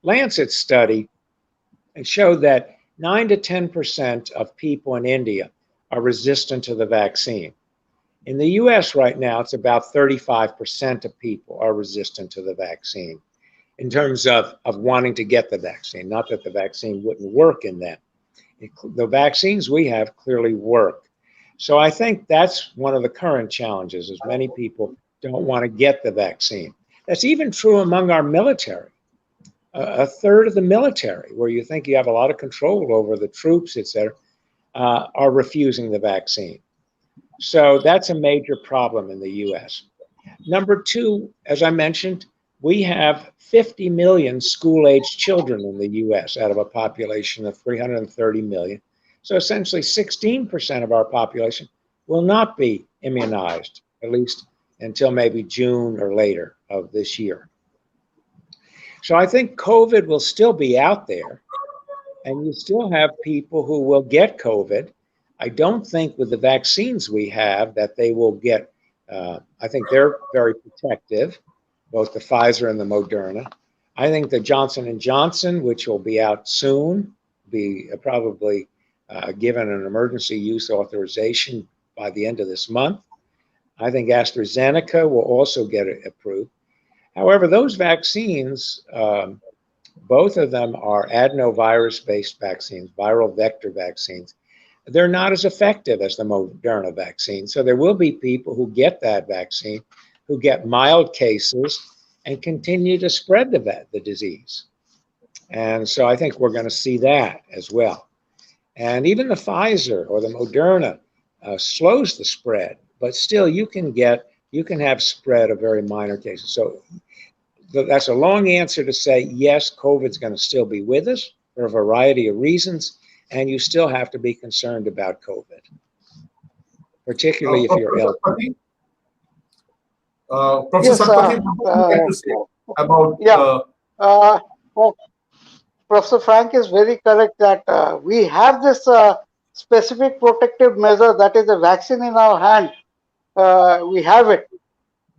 Lancet study, it showed that 9 to 10% of people in India are resistant to the vaccine. In the US right now, it's about 35% of people are resistant to the vaccine in terms of wanting to get the vaccine. Not that the vaccine wouldn't work in them. The vaccines we have clearly work. So I think that's one of the current challenges, is many people don't want to get the vaccine. That's even true among our military. A third of the military, where you think you have a lot of control over the troops, et cetera, are refusing the vaccine. So that's a major problem in the US. Number two, as I mentioned, we have 50 million school-aged children in the US out of a population of 330 million. So essentially 16% of our population will not be immunized, at least until maybe June or later of this year. So I think COVID will still be out there, and you still have people who will get COVID. I don't think with the vaccines we have that they will get, I think they're very protective, both the Pfizer and the Moderna. I think the Johnson & Johnson, which will be out soon, be probably given an emergency use authorization by the end of this month. I think AstraZeneca will also get it approved. However, those vaccines, both of them are adenovirus-based vaccines, viral vector vaccines. They're not as effective as the Moderna vaccine. So there will be people who get that vaccine who get mild cases and continue to spread the disease. And so I think we're going to see that as well. And even the Pfizer or the Moderna slows the spread, but still you can have spread of very minor cases. So that's a long answer to say, yes, COVID's going to still be with us for a variety of reasons, and you still have to be concerned about COVID, particularly if you're Professor ill. Satpathy, Professor Yes, Satpathy, what would you like to say about yeah. Well, Professor Frank is very correct that we have this specific protective measure, that is a vaccine in our hand. We have it.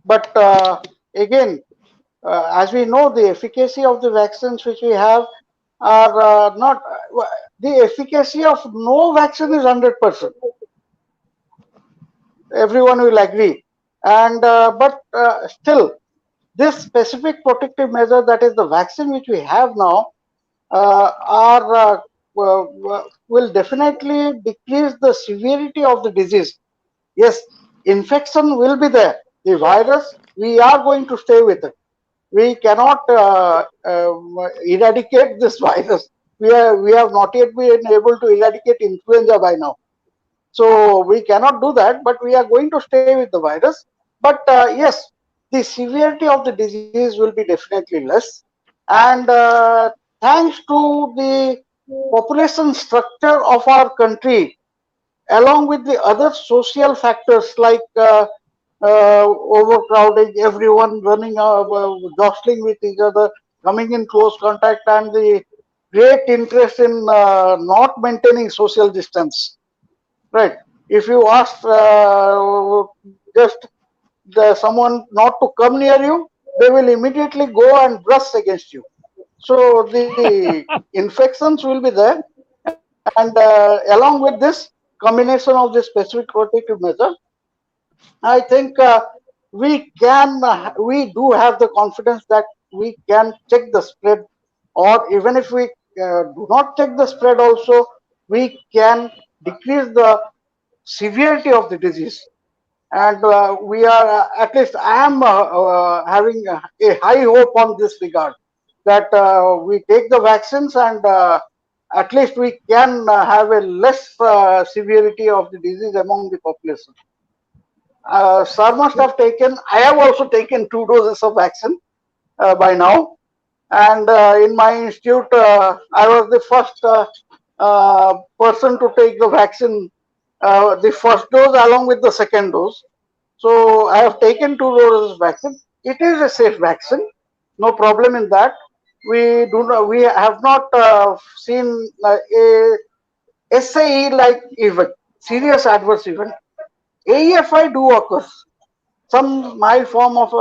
But again, as we know, the efficacy of the vaccines which we have are not, the efficacy of no vaccine is 100%. Everyone will agree. And but still, this specific protective measure, that is the vaccine which we have now, are will definitely decrease the severity of the disease. Yes, infection will be there. The virus, we are going to stay with it. We cannot eradicate this virus. We have not yet been able to eradicate influenza by now. So we cannot do that, but we are going to stay with the virus. But yes, the severity of the disease will be definitely less. And thanks to the population structure of our country, along with the other social factors like overcrowding, everyone running, jostling with each other, coming in close contact, and the great interest in not maintaining social distance. Right. If you ask just someone not to come near you, they will immediately go and brush against you. So the infections will be there, and along with this combination of this specific protective measure, I think we do have the confidence that we can check the spread, or even if we do not check the spread, also we can decrease the severity of the disease. And we are, at least I am having a high hope on this regard, that we take the vaccines, and at least we can have a less severity of the disease among the population. Sir must have taken, I have also taken 2 doses of vaccine by now. And in my institute, I was the first person to take the vaccine, the first dose along with the second dose. So I have taken 2 doses vaccine. It is a safe vaccine, no problem in that. We have not seen a SAE like event, serious adverse event. AEFI do occur. Some mild form of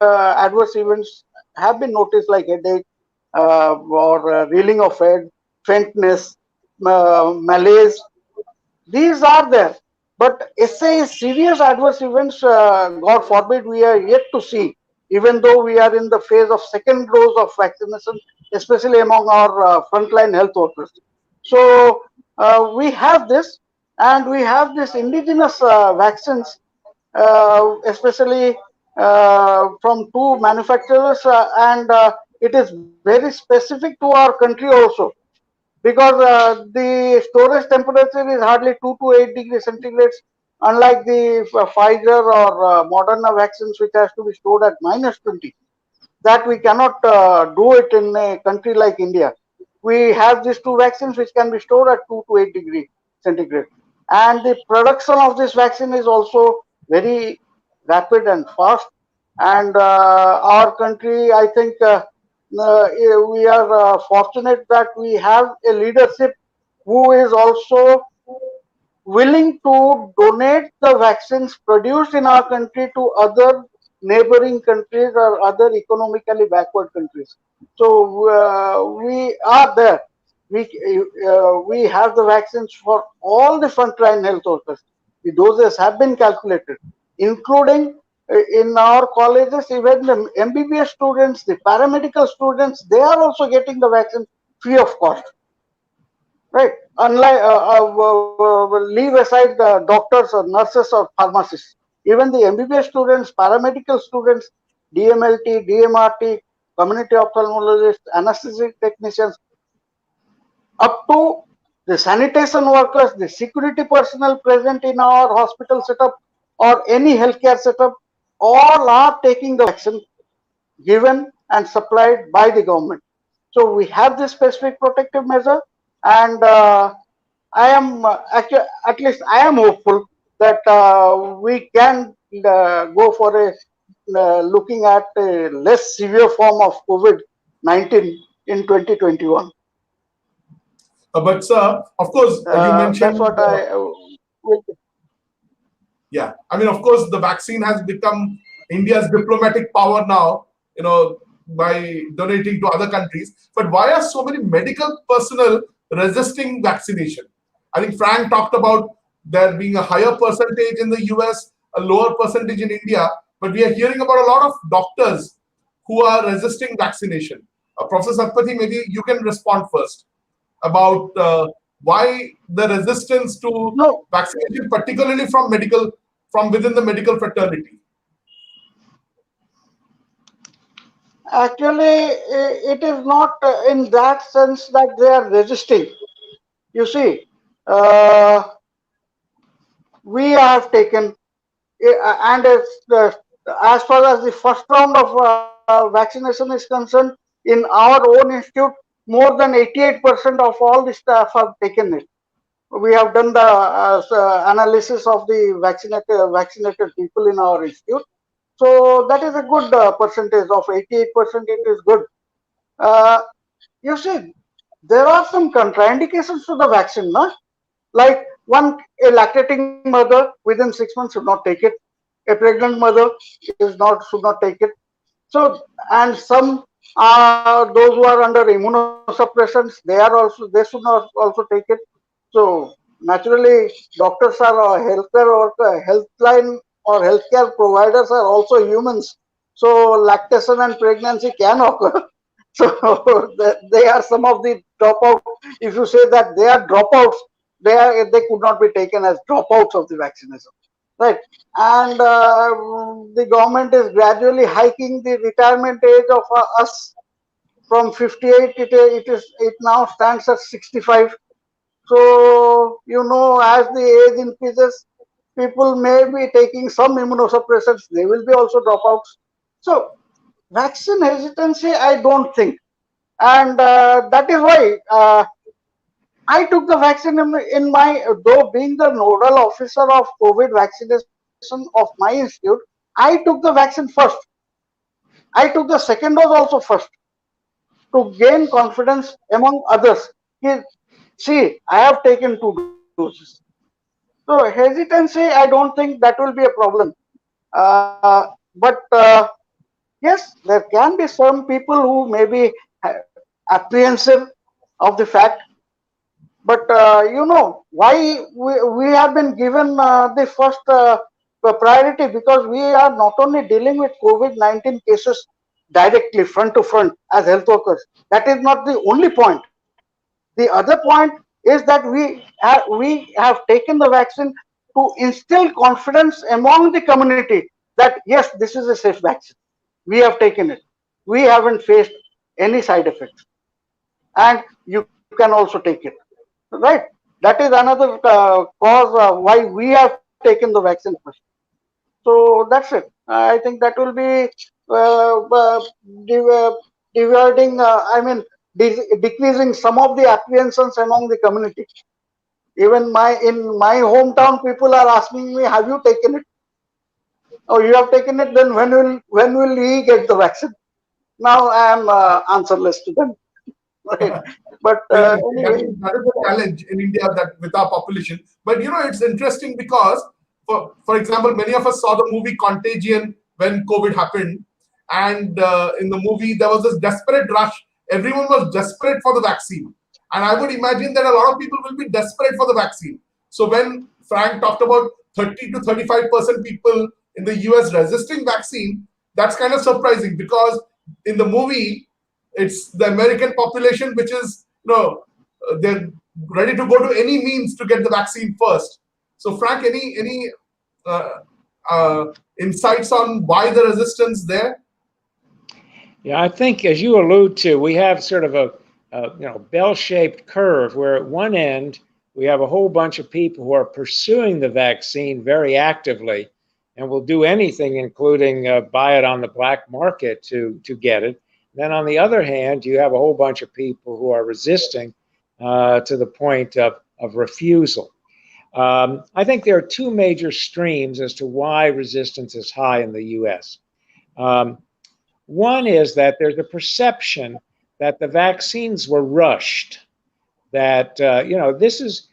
adverse events have been noticed, like headache or reeling of head, faintness, malaise. These are there. But SA serious adverse events, God forbid, we are yet to see, even though we are in the phase of second dose of vaccination, especially among our frontline health workers. So we have this, and we have this indigenous vaccines, especially from 2 manufacturers, and it is very specific to our country also, because the storage temperature is hardly 2 to 8 degrees centigrade, unlike the Pfizer or Moderna vaccines, which has to be stored at -20. That we cannot do it in a country like India. We have these 2 vaccines which can be stored at 2 to 8 degree centigrade, and the production of this vaccine is also very rapid and fast. And our country, I think, we are fortunate that we have a leadership who is also willing to donate the vaccines produced in our country to other neighboring countries or other economically backward countries. So we are there. We have the vaccines for all the frontline health workers. The doses have been calculated, including in our colleges, even the MBBS students, the paramedical students, they are also getting the vaccine free of cost. Right. Unlike leave aside the doctors or nurses or pharmacists, even the MBBS students, paramedical students, DMLT, DMRT, community ophthalmologists, anesthetic technicians, up to the sanitation workers, the security personnel present in our hospital setup or any healthcare setup, all are taking the vaccine given and supplied by the government. So we have this specific protective measure, and I am actually, at least I am hopeful that we can go for a looking at a less severe form of COVID-19 in 2021. But sir, of course, you That's mentioned, what I will. yeah. I mean, of course, the vaccine has become India's diplomatic power now, by donating to other countries. But why are so many medical personnel resisting vaccination? I think Frank talked about there being a higher percentage in the US, a lower percentage in India, but we are hearing about a lot of doctors who are resisting vaccination. Professor Satpathy, maybe you can respond first about why the resistance to No, vaccination, particularly from within the medical fraternity. actually, it is not in that sense that they are resisting. You see, uh, we have taken, and as far as the first round of vaccination is concerned, in our own institute, more than 88% of all the staff have taken it. We have done the analysis of the vaccinated people in our institute. So that is a good percentage of 88%. It is good. Uh, you see, there are some contraindications to the vaccine, no? Like one, a lactating mother within 6 months should not take it. A pregnant mother should not take it. So, and some those who are under immunosuppressions, they should not also take it. So naturally, doctors are healthcare or healthline or healthcare providers are also humans. So lactation and pregnancy can occur. So they are some of the dropouts. If you say that they are dropouts, they could not be taken as dropouts of the vaccination, right? And the government is gradually hiking the retirement age of us from 58. It now stands at 65. So as the age increases, people may be taking some immunosuppressants. They will be also dropouts. So vaccine hesitancy, I don't think, and that is why I took the vaccine in my, though being the nodal officer of COVID vaccination of my institute, I took the vaccine first. I took the second dose also first to gain confidence among others. See, I have taken 2 doses. So hesitancy, I don't think that will be a problem. But yes, there can be some people who may be apprehensive of the fact. But why we have been given the first priority, because we are not only dealing with COVID-19 cases directly front to front as health workers. That is not the only point. The other point is that we have taken the vaccine to instill confidence among the community that yes, this is a safe vaccine. We have taken it. We haven't faced any side effects, and you can also take it. Right? That is another cause why we have taken the vaccine first. So that's it. I think that will be div- uh, dividing, decreasing some of the apprehensions among the community. Even in my hometown, people are asking me, "Have you taken it? Oh, you have taken it. Then when will he get the vaccine?" Now I am answerless to them. Right? But Well, anyway, that is a challenge in India that with our population. But it's interesting because, for example, many of us saw the movie Contagion when COVID happened, and in the movie there was this desperate rush. Everyone was desperate for the vaccine, and I would imagine that a lot of people will be desperate for the vaccine. So when Frank talked about 30 to 35% people in the US resisting vaccine, that's kind of surprising because in the movie it's the American population which is they're ready to go to any means to get the vaccine first. So Frank, any uh, uh, insights on why the resistance there? Yeah, I think as you allude to, we have sort of a bell-shaped curve where at one end we have a whole bunch of people who are pursuing the vaccine very actively and will do anything, including buy it on the black market to get it. Then on the other hand, you have a whole bunch of people who are resisting to the point of refusal. I think there are two major streams as to why resistance is high in the US. One is that there's a perception that the vaccines were rushed, that, this is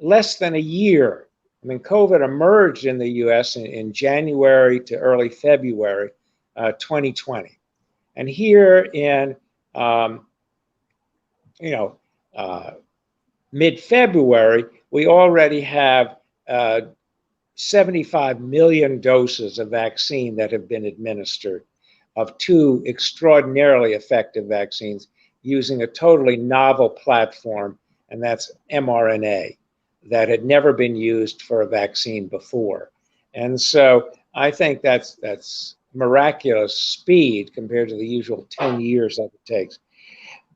less than a year. I mean, COVID emerged in the US in January to early February 2020. And here in, mid-February, we already have 75 million doses of vaccine that have been administered, of two extraordinarily effective vaccines using a totally novel platform, and that's mRNA, that had never been used for a vaccine before. And so I think that's miraculous speed compared to the usual 10 years that it takes.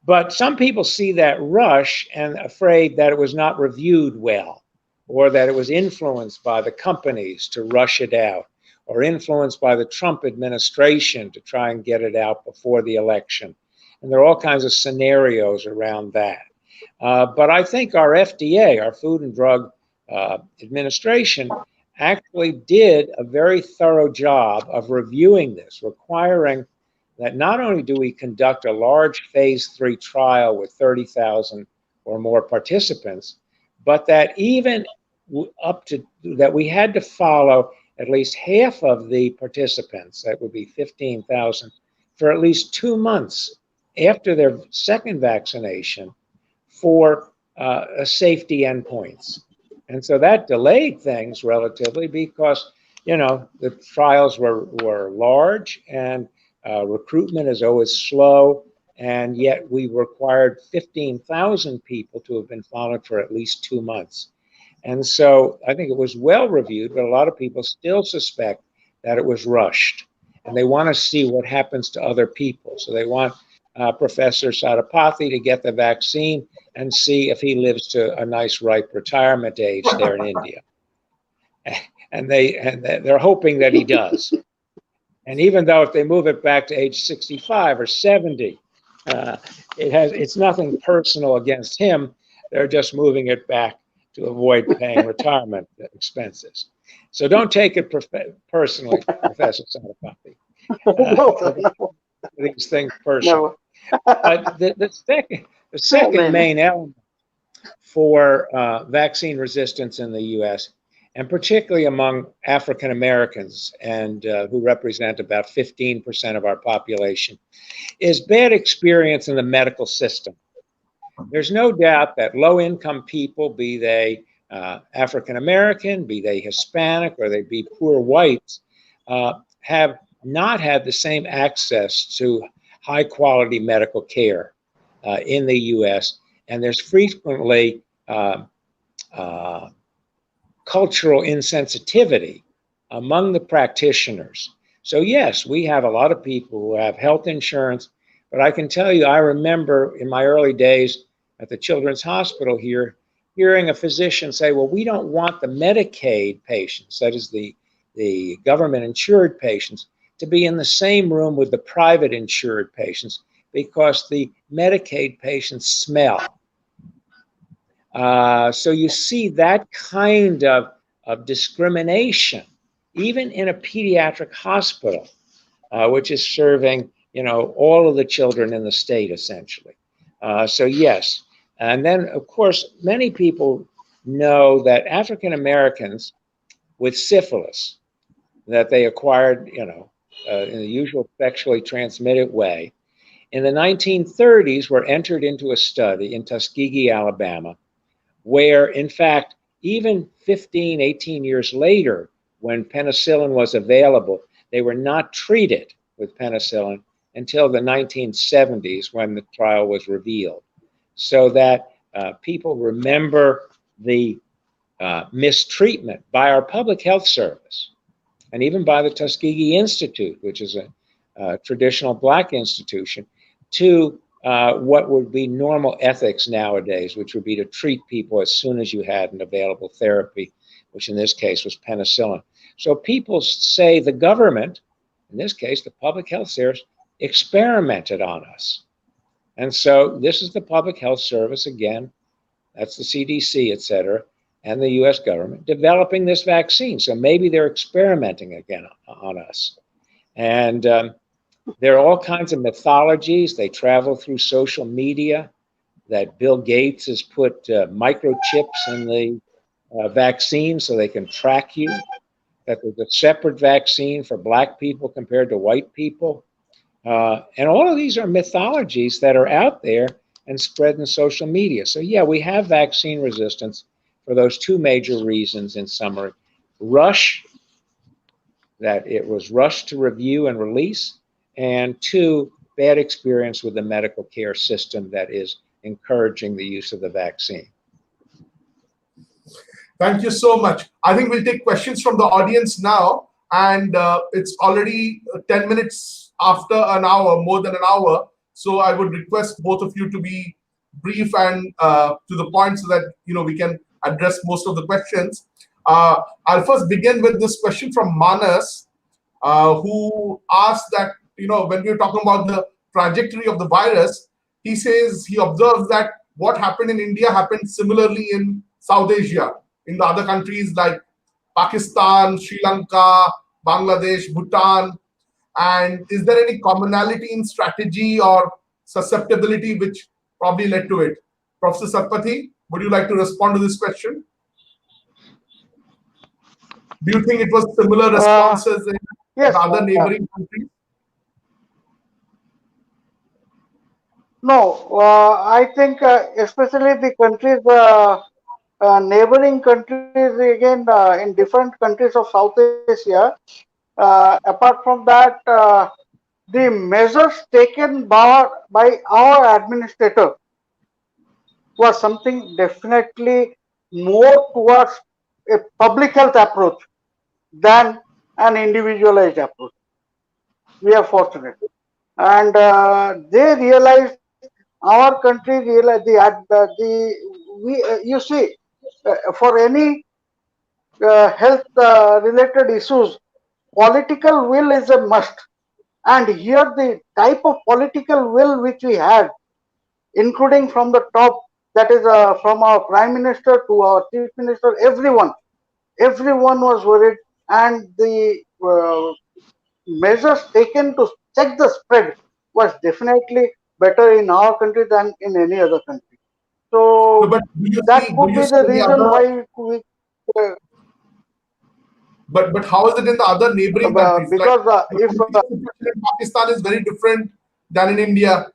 But some people see that rush and afraid that it was not reviewed well, or that it was influenced by the companies to rush it out, or influenced by the Trump administration to try and get it out before the election. And there are all kinds of scenarios around that. But I think our FDA, our Food and Drug Administration, actually did a very thorough job of reviewing this, requiring that not only do we conduct a large phase 3 trial with 30,000 or more participants, but that even up to that we had to follow at least half of the participants, that would be 15,000, for at least 2 months after their second vaccination for safety endpoints. And so that delayed things relatively because, the trials were large and recruitment is always slow, and yet we required 15,000 people to have been followed for at least 2 months. And so I think it was well reviewed, but a lot of people still suspect that it was rushed, and they want to see what happens to other people. So they want Professor Satpathy to get the vaccine and see if he lives to a nice ripe retirement age there in India. And they're hoping that he does. And even though if they move it back to age 65 or 70, it's nothing personal against him. They're just moving it back to avoid paying retirement expenses. So don't take it personally, Professor Satpathy. These things personal. But the second main element for vaccine resistance in the U.S., and particularly among African Americans, and who represent about 15% of our population, is bad experience in the medical system. There's no doubt that low-income people, be they African American, be they Hispanic, or they be poor whites, have not had the same access to high-quality medical care in the U.S., and there's frequently cultural insensitivity among the practitioners. So yes, we have a lot of people who have health insurance, but I can tell you, I remember in my early days at the Children's Hospital here, hearing a physician say, well, we don't want the Medicaid patients, that is the government insured patients, to be in the same room with the private insured patients because the Medicaid patients smell. So you see that kind of discrimination, even in a pediatric hospital, which is serving, all of the children in the state, essentially. So yes, and then of course, many people know that African Americans with syphilis that they acquired, in the usual sexually transmitted way, in the 1930s were entered into a study in Tuskegee, Alabama, where in fact, even 15, 18 years later, when penicillin was available, they were not treated with penicillin until the 1970s when the trial was revealed. So that people remember the mistreatment by our public health service and even by the Tuskegee Institute, which is a traditional Black institution, to what would be normal ethics nowadays, which would be to treat people as soon as you had an available therapy, which in this case was penicillin. So people say the government, in this case the public health service, experimented on us. And so this is the Public Health Service again, that's the CDC, et cetera, and the US government developing this vaccine. So maybe they're experimenting again on us. And there are all kinds of mythologies. They travel through social media that Bill Gates has put microchips in the vaccine so they can track you, that there's a separate vaccine for black people compared to white people. And all of these are mythologies that are out there and spread in social media. So yeah, we have vaccine resistance for those two major reasons in summary. Rush, that it was rushed to review and release, and two, bad experience with the medical care system that is encouraging the use of the vaccine. Thank you so much. I think we'll take questions from the audience now, and it's already 10 minutes after an hour, more than an hour. So I would request both of you to be brief and to the point so that we can address most of the questions. I'll first begin with this question from Manas, who asked that, when we were talking about the trajectory of the virus, he says he observes that what happened in India happened similarly in South Asia, in the other countries like Pakistan, Sri Lanka, Bangladesh, Bhutan. And is there any commonality in strategy or susceptibility which probably led to it? Professor Satpathy, would you like to respond to this question? Do you think it was similar responses in yes, other neighboring countries? No, I think especially the countries, neighboring countries, again, in different countries of South Asia, apart from that, the measures taken by our administrator was something definitely more towards a public health approach than an individualized approach. We are fortunate. And they realized, our country realized, you see, for any health related issues, political will is a must. And here the type of political will which we had, including from the top, that is from our Prime Minister to our Chief Minister, everyone was worried, and the measures taken to check the spread was definitely better in our country than in any other country. So No, that could be the reason why we. But how is it in the other neighboring countries? Because like, if the situation in Pakistan is very different than in India.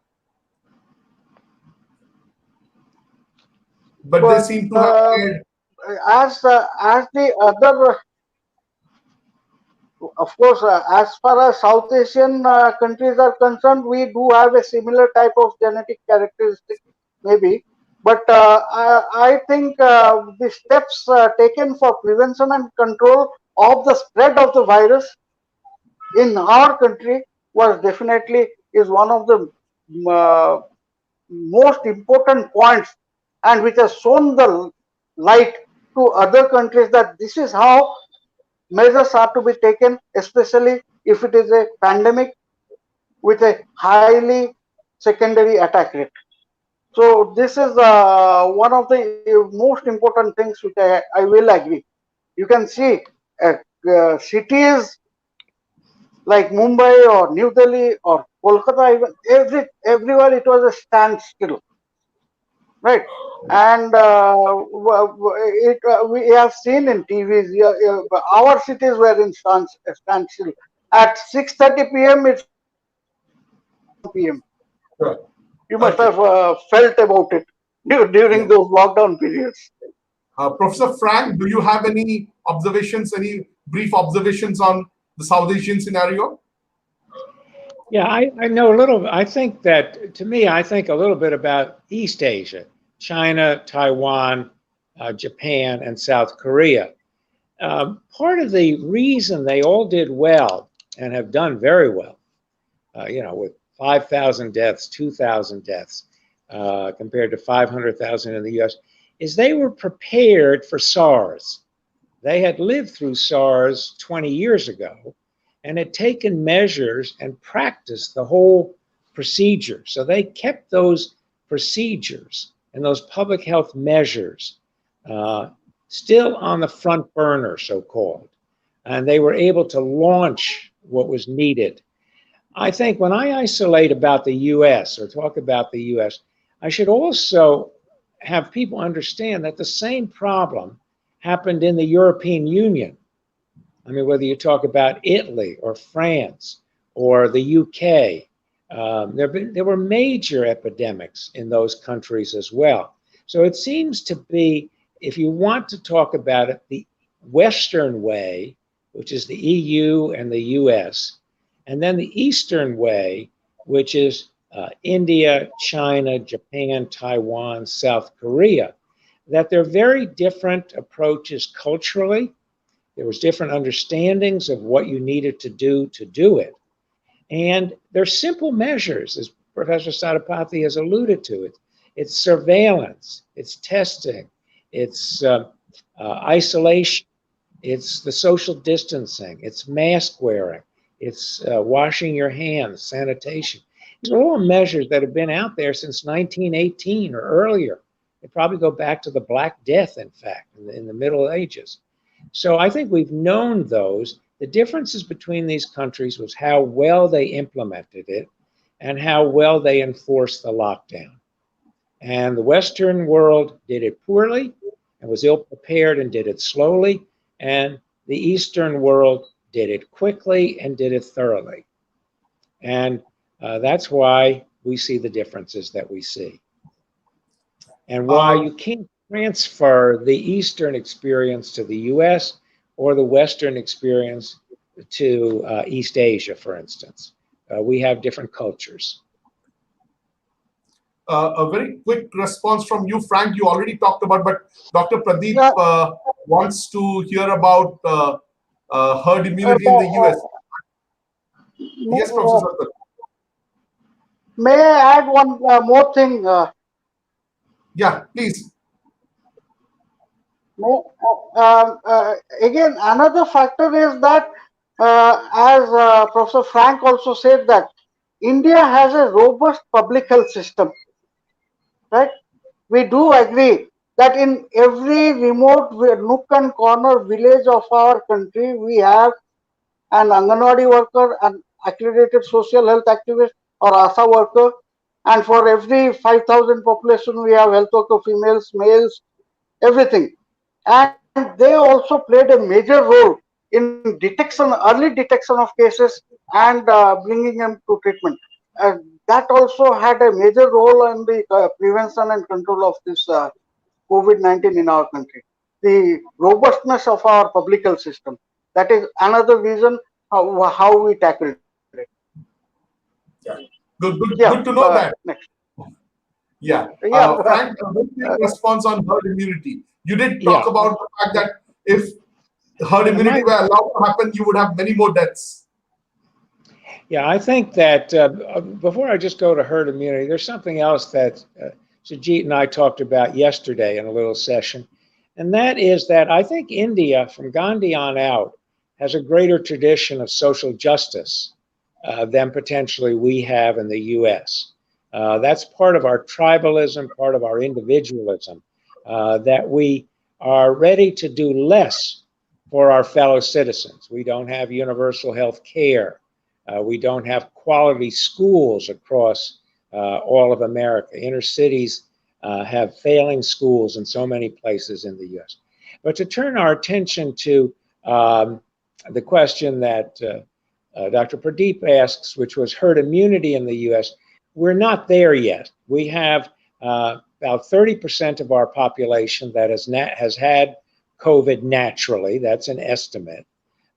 But they seem to have as the other, of course, as far as South Asian countries are concerned, we do have a similar type of genetic characteristic, maybe. But I think the steps taken for prevention and control of the spread of the virus in our country was definitely is one of the most important points, and which has shown the light to other countries that this is how measures are to be taken, especially if it is a pandemic with a highly secondary attack rate. So this is one of the most important things which I will agree. You can see cities like Mumbai or New Delhi or Kolkata, even everywhere it was a standstill, right? And we have seen in TVs, our cities were in standstill. At 6:30 p.m. it's p.m. Sure. You must have felt about it during those lockdown periods. Professor Frank, do you have any observations, any brief observations on the South Asian scenario? Yeah, I know a little. I think that, to me, I think a little bit about East Asia, China, Taiwan, Japan, and South Korea. Part of the reason they all did well and have done very well, with 5,000 deaths, 2,000 deaths, compared to 500,000 in the US, is they were prepared for SARS. They had lived through SARS 20 years ago, and had taken measures and practiced the whole procedure. So they kept those procedures and those public health measures still on the front burner, so-called. And they were able to launch what was needed. I think when I isolate about the US or talk about the US, I should also have people understand that the same problem happened in the European Union. I mean, whether you talk about Italy or France or the UK, there were major epidemics in those countries as well. So it seems to be, if you want to talk about it, the Western way, which is the EU and the US, and then the Eastern way, which is India, China, Japan, Taiwan, South Korea, that they're very different approaches culturally. There was different understandings of what you needed to do it. And they're simple measures, as Professor Satpathy has alluded to. It's surveillance, it's testing, it's isolation, it's the social distancing, it's mask wearing, it's washing your hands, sanitation. These are all measures that have been out there since 1918 or earlier. They probably go back to the Black Death, in fact, in the Middle Ages. So I think we've known those. The differences between these countries was how well they implemented it and how well they enforced the lockdown. And the Western world did it poorly and was ill prepared and did it slowly. And the Eastern world did it quickly and did it thoroughly. And that's why we see the differences that we see. And why you can't transfer the Eastern experience to the US or the Western experience to East Asia, for instance. We have different cultures. A very quick response from you, Frank. You already talked about, but Dr. Pradeep wants to hear about herd immunity in the US. Yes, Professor. May I add one more thing? Yeah, please. Again, another factor is that, as Professor Frank also said, that India has a robust public health system, right? We do agree that in every remote nook and corner village of our country, we have an Anganwadi worker, an accredited social health activist or ASA worker, and for every 5,000 population, we have health worker, females, males, everything. And they also played a major role in detection, early detection of cases and bringing them to treatment. That also had a major role in the prevention and control of this COVID-19 in our country. The robustness of our public health system. That is another reason how we tackled it. Yeah. Good to know that. Next. Yeah. Frank, a very quick response on herd immunity. You did talk about the fact that if herd immunity were allowed to happen, you would have many more deaths. Yeah, I think that before I just go to herd immunity, there's something else that Sujit and I talked about yesterday in a little session, and that is that I think India, from Gandhi on out, has a greater tradition of social justice than potentially we have in the US. That's part of our tribalism, part of our individualism, that we are ready to do less for our fellow citizens. We don't have universal health care. We don't have quality schools across all of America. Inner cities have failing schools in so many places in the US. But to turn our attention to the question that Dr. Pradeep asks, which was herd immunity in the US, we're not there yet. We have about 30% of our population that has had COVID naturally. That's an estimate.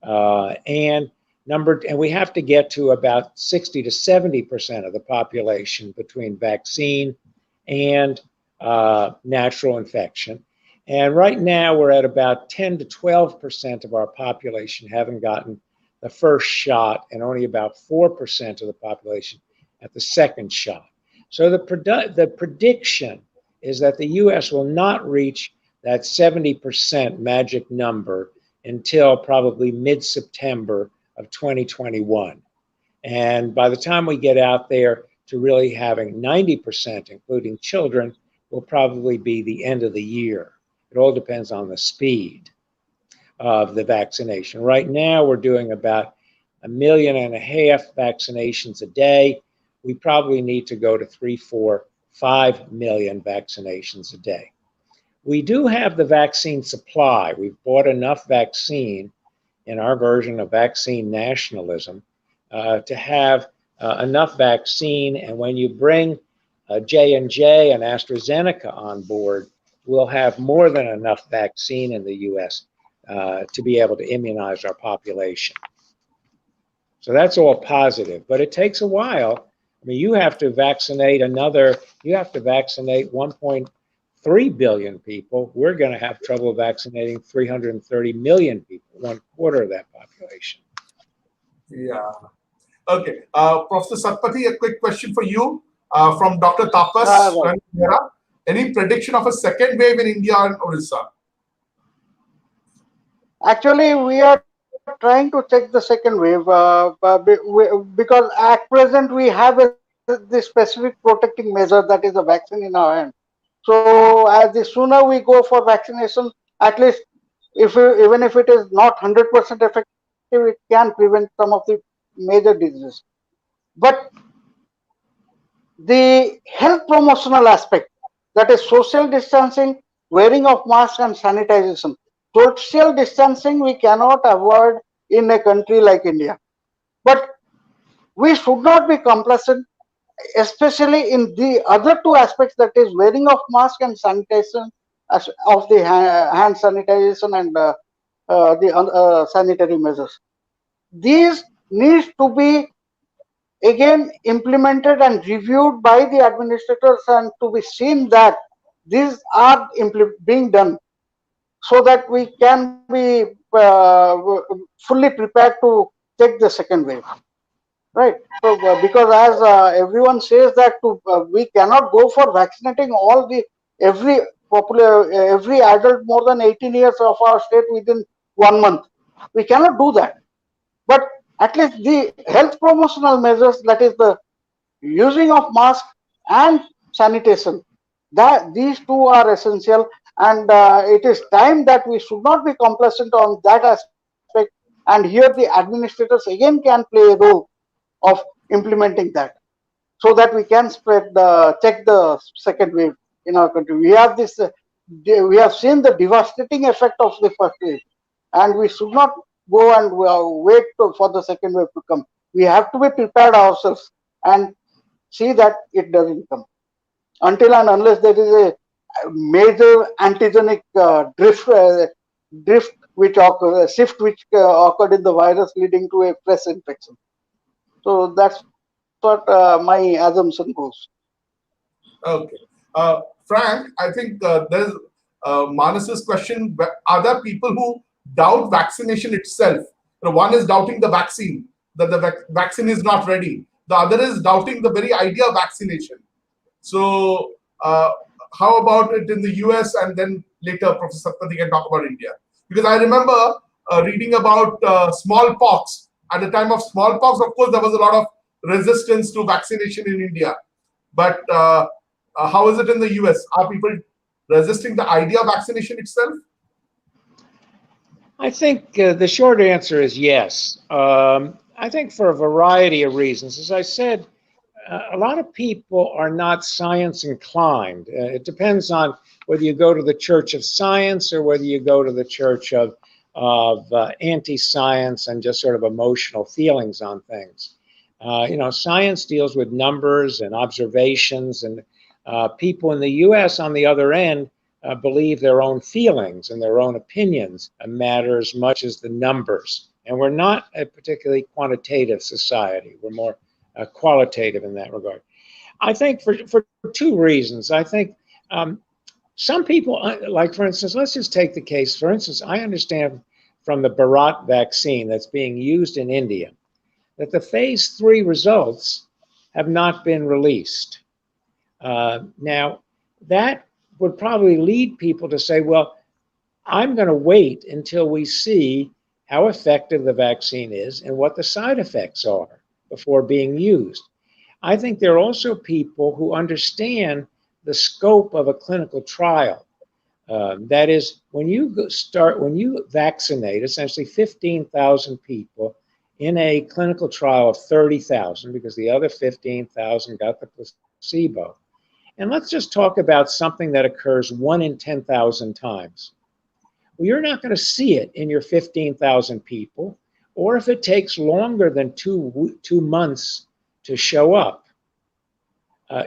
And we have to get to about 60 to 70% of the population between vaccine and natural infection. And right now we're at about 10 to 12% of our population haven't gotten the first shot, and only about 4% of the population at the second shot. So the prediction is that the US will not reach that 70% magic number until probably mid-September of 2021. And by the time we get out there to really having 90%, including children, will probably be the end of the year. It all depends on the speed of the vaccination. Right now, we're doing about 1.5 million vaccinations a day. We probably need to go to 3, 4, 5 million vaccinations a day. We do have the vaccine supply. We've bought enough vaccine in our version of vaccine nationalism to have enough vaccine. And when you bring J&J and AstraZeneca on board, we'll have more than enough vaccine in the US to be able to immunize our population. So that's all positive, but it takes a while. I mean, you have to vaccinate 1.3 billion people. We're going to have trouble vaccinating 330 million people, 1/4 of that population. Yeah. Okay. Professor Satpathy, a quick question for you from Dr. Tapas. Any prediction of a second wave in India and Orissa? Actually, we are trying to check the second wave because at present we have the specific protecting measure, that is the vaccine in our hand. So the sooner we go for vaccination, at least even if it is not 100% effective, it can prevent some of the major diseases. But the health promotional aspect, that is social distancing, wearing of masks and sanitization. Social distancing we cannot avoid in a country like India. But we should not be complacent, especially in the other two aspects, that is wearing of mask and sanitation of the hand sanitization and the sanitary measures. These need to be again implemented and reviewed by the administrators and to be seen that these are being done so that we can be fully prepared to take the second wave. Right. So, because as everyone says that we cannot go for vaccinating every adult more than 18 years of our state within 1 month. We cannot do that. But at least the health promotional measures, that is the using of mask and sanitation, that these two are essential, and it is time that we should not be complacent on that aspect. And here the administrators again can play a role of implementing that, so that we can check the second wave in our country. We have seen the devastating effect of the first wave, and we should not go and wait for the second wave to come. We have to be prepared ourselves and see that it doesn't come until and unless there is a major antigenic shift which occurred in the virus, leading to a fresh infection. So that's what my assumption goes. Okay. Frank, I think there's Manas's question. Are there people who doubt vaccination itself? One is doubting the vaccine, that the vaccine is not ready. The other is doubting the very idea of vaccination. So how about it in the US, and then later Professor Satpathy can talk about India? Because I remember reading about smallpox. At the time of smallpox, of course, there was a lot of resistance to vaccination in India. But how is it in the US? Are people resisting the idea of vaccination itself? I think the short answer is yes. I think for a variety of reasons. As I said, a lot of people are not science inclined. It depends on whether you go to the Church of Science or whether you go to the Church of anti-science and just sort of emotional feelings on things. Science deals with numbers and observations, and people in the US on the other end believe their own feelings and their own opinions matter as much as the numbers. And we're not a particularly quantitative society. We're more qualitative in that regard. I think for two reasons. I think some people, like for instance, let's just take the case. For instance, I understand from the Bharat vaccine that's being used in India that the phase 3 results have not been released. Now, that would probably lead people to say, well, I'm going to wait until we see how effective the vaccine is and what the side effects are before being used. I think there are also people who understand the scope of a clinical trial. That is, when you vaccinate essentially 15,000 people in a clinical trial of 30,000, because the other 15,000 got the placebo. And let's just talk about something that occurs 1 in 10,000 times. Well, you're not going to see it in your 15,000 people, or if it takes longer than two months to show up,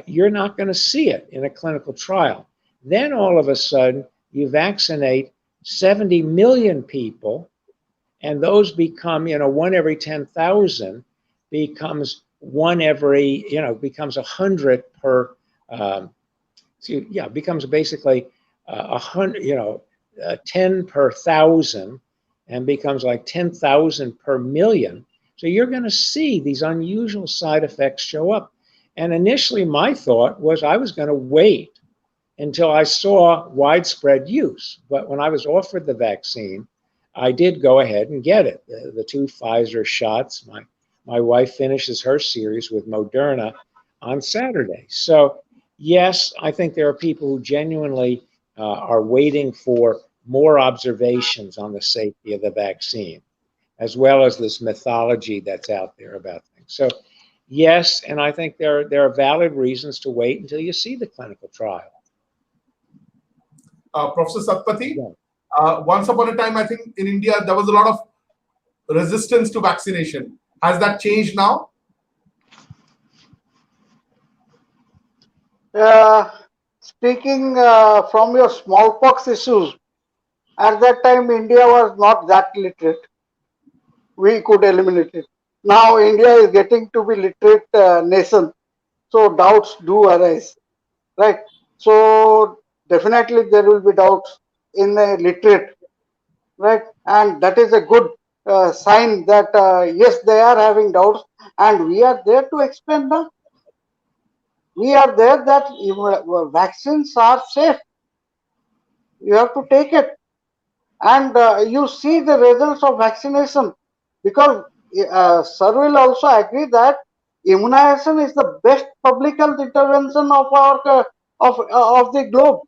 you're not going to see it in a clinical trial. Then all of a sudden, you vaccinate 70 million people, and those become, 1 every 10,000 becomes 1 every, becomes 100 per, becomes basically 100, 10 per 1,000, and becomes like 10,000 per million. So you're going to see these unusual side effects show up. And initially, my thought was I was going to wait until I saw widespread use. But when I was offered the vaccine, I did go ahead and get it. The 2 Pfizer shots. My wife finishes her series with Moderna on Saturday. So yes, I think there are people who genuinely are waiting for more observations on the safety of the vaccine, as well as this mythology that's out there about things. So yes, and I think there are valid reasons to wait until you see the clinical trial. Professor Satpathy, once upon a time, I think in India, there was a lot of resistance to vaccination. Has that changed now? Speaking from your smallpox issues, at that time India was not that literate. We could eliminate it. Now India is getting to be literate nation, so doubts do arise, right? So definitely there will be doubts in a literate, right? And that is a good sign that yes, they are having doubts, and we are there to explain them. We are there that vaccines are safe. You have to take it, and you see the results of vaccination, because sir will also agree that immunization is the best public health intervention of our of the globe,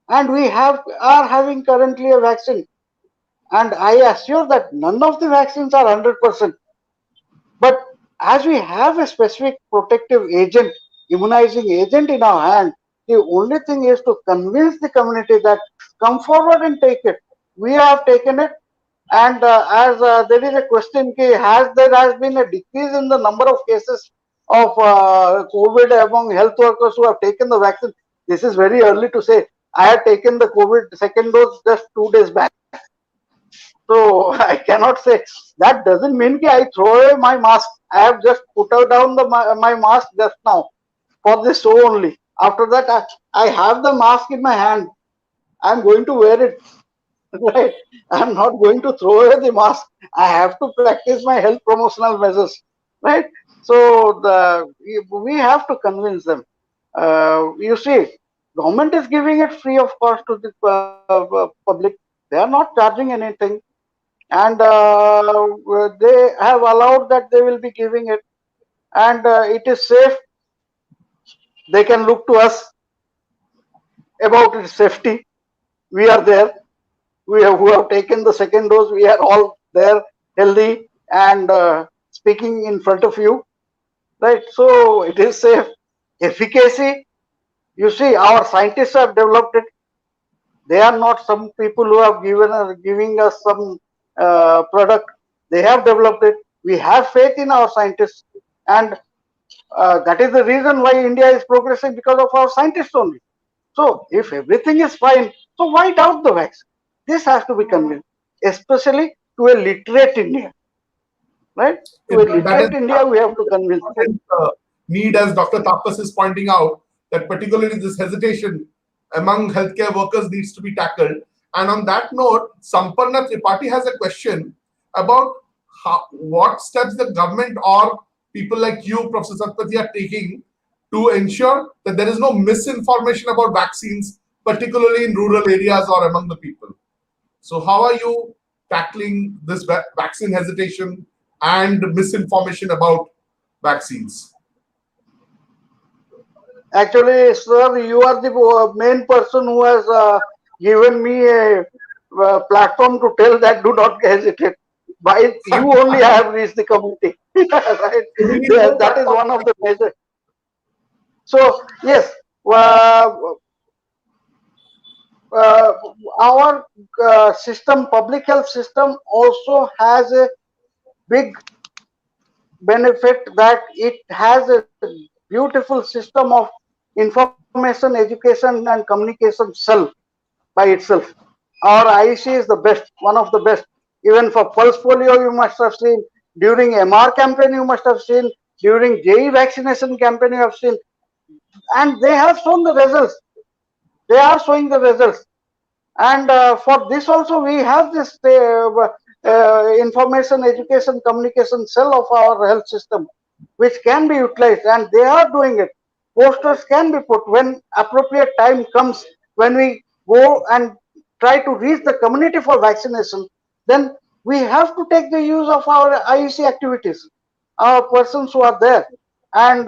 and we are having currently a vaccine, and I assure that none of the vaccines are 100%. But as we have a specific protective agent, immunizing agent in our hand, the only thing is to convince the community that come forward and take it. We have taken it, and as there is a question, there has been a decrease in the number of cases of COVID among health workers who have taken the vaccine? This is very early to say. I had taken the COVID second dose just 2 days back. So I cannot say. That doesn't mean that I throw away my mask. I have just put down my mask just now for this show only. After that, I have the mask in my hand. I'm going to wear it. Right? I'm not going to throw away the mask. I have to practice my health promotional measures. Right? So we have to convince them. You see, government is giving it free of cost to the public. They are not charging anything, and they have allowed that they will be giving it, and it is safe. They can look to us about its safety. We are there. Who have taken the second dose, we are all there, healthy, and speaking in front of you, right? So it is safe. Efficacy, you see, our scientists have developed it. They are not some people who have giving us some product. They have developed it. We have faith in our scientists, and that is the reason why India is progressing, because of our scientists only. So if everything is fine, so why doubt the vaccine? This has to be convinced, especially to a literate India, right? To a literate India, we have to convince them. Need, as Dr. Tapas is pointing out, that particularly this hesitation among healthcare workers needs to be tackled. And on that note, Samparna Tripathi has a question about what steps the government or people like you, Professor Satpathy, are taking to ensure that there is no misinformation about vaccines, particularly in rural areas or among the people. So how are you tackling this vaccine hesitation and misinformation about vaccines? Actually, sir, you are the main person who has given me a platform to tell that do not hesitate. By you only I have reached the community. Right? Yeah, that is one of the measures. So, yes, uh, uh, our system, public health system also has a big benefit that it has a beautiful system of information, education and communication cell by itself. Our IEC is the best, one of the best. Even for pulse polio, you must have seen. During MR campaign, you must have seen. During JE vaccination campaign, you have seen. And they have shown the results. They are showing the results. And for this also, we have this information, education, communication cell of our health system, which can be utilized. And they are doing it. Posters can be put when appropriate time comes, when we go and try to reach the community for vaccination, then we have to take the use of our IEC activities, our persons who are there, and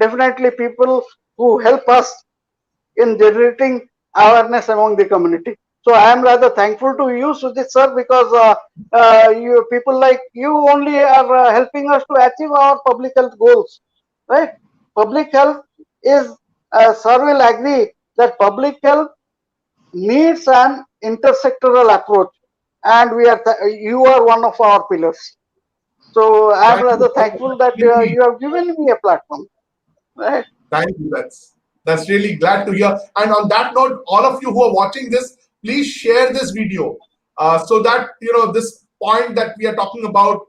definitely people who help us in generating awareness among the community. So I am rather thankful to you, Sujit sir, because you people like you only are helping us to achieve our public health goals, right? Public health is, sir will agree that public health needs an intersectoral approach, and we are you are one of our pillars. So I am Thank you. rather thankful that you have given me a platform, right? Thank you. That's really glad to hear. And on that note, all of you who are watching this, please share this video so that this point that we are talking about,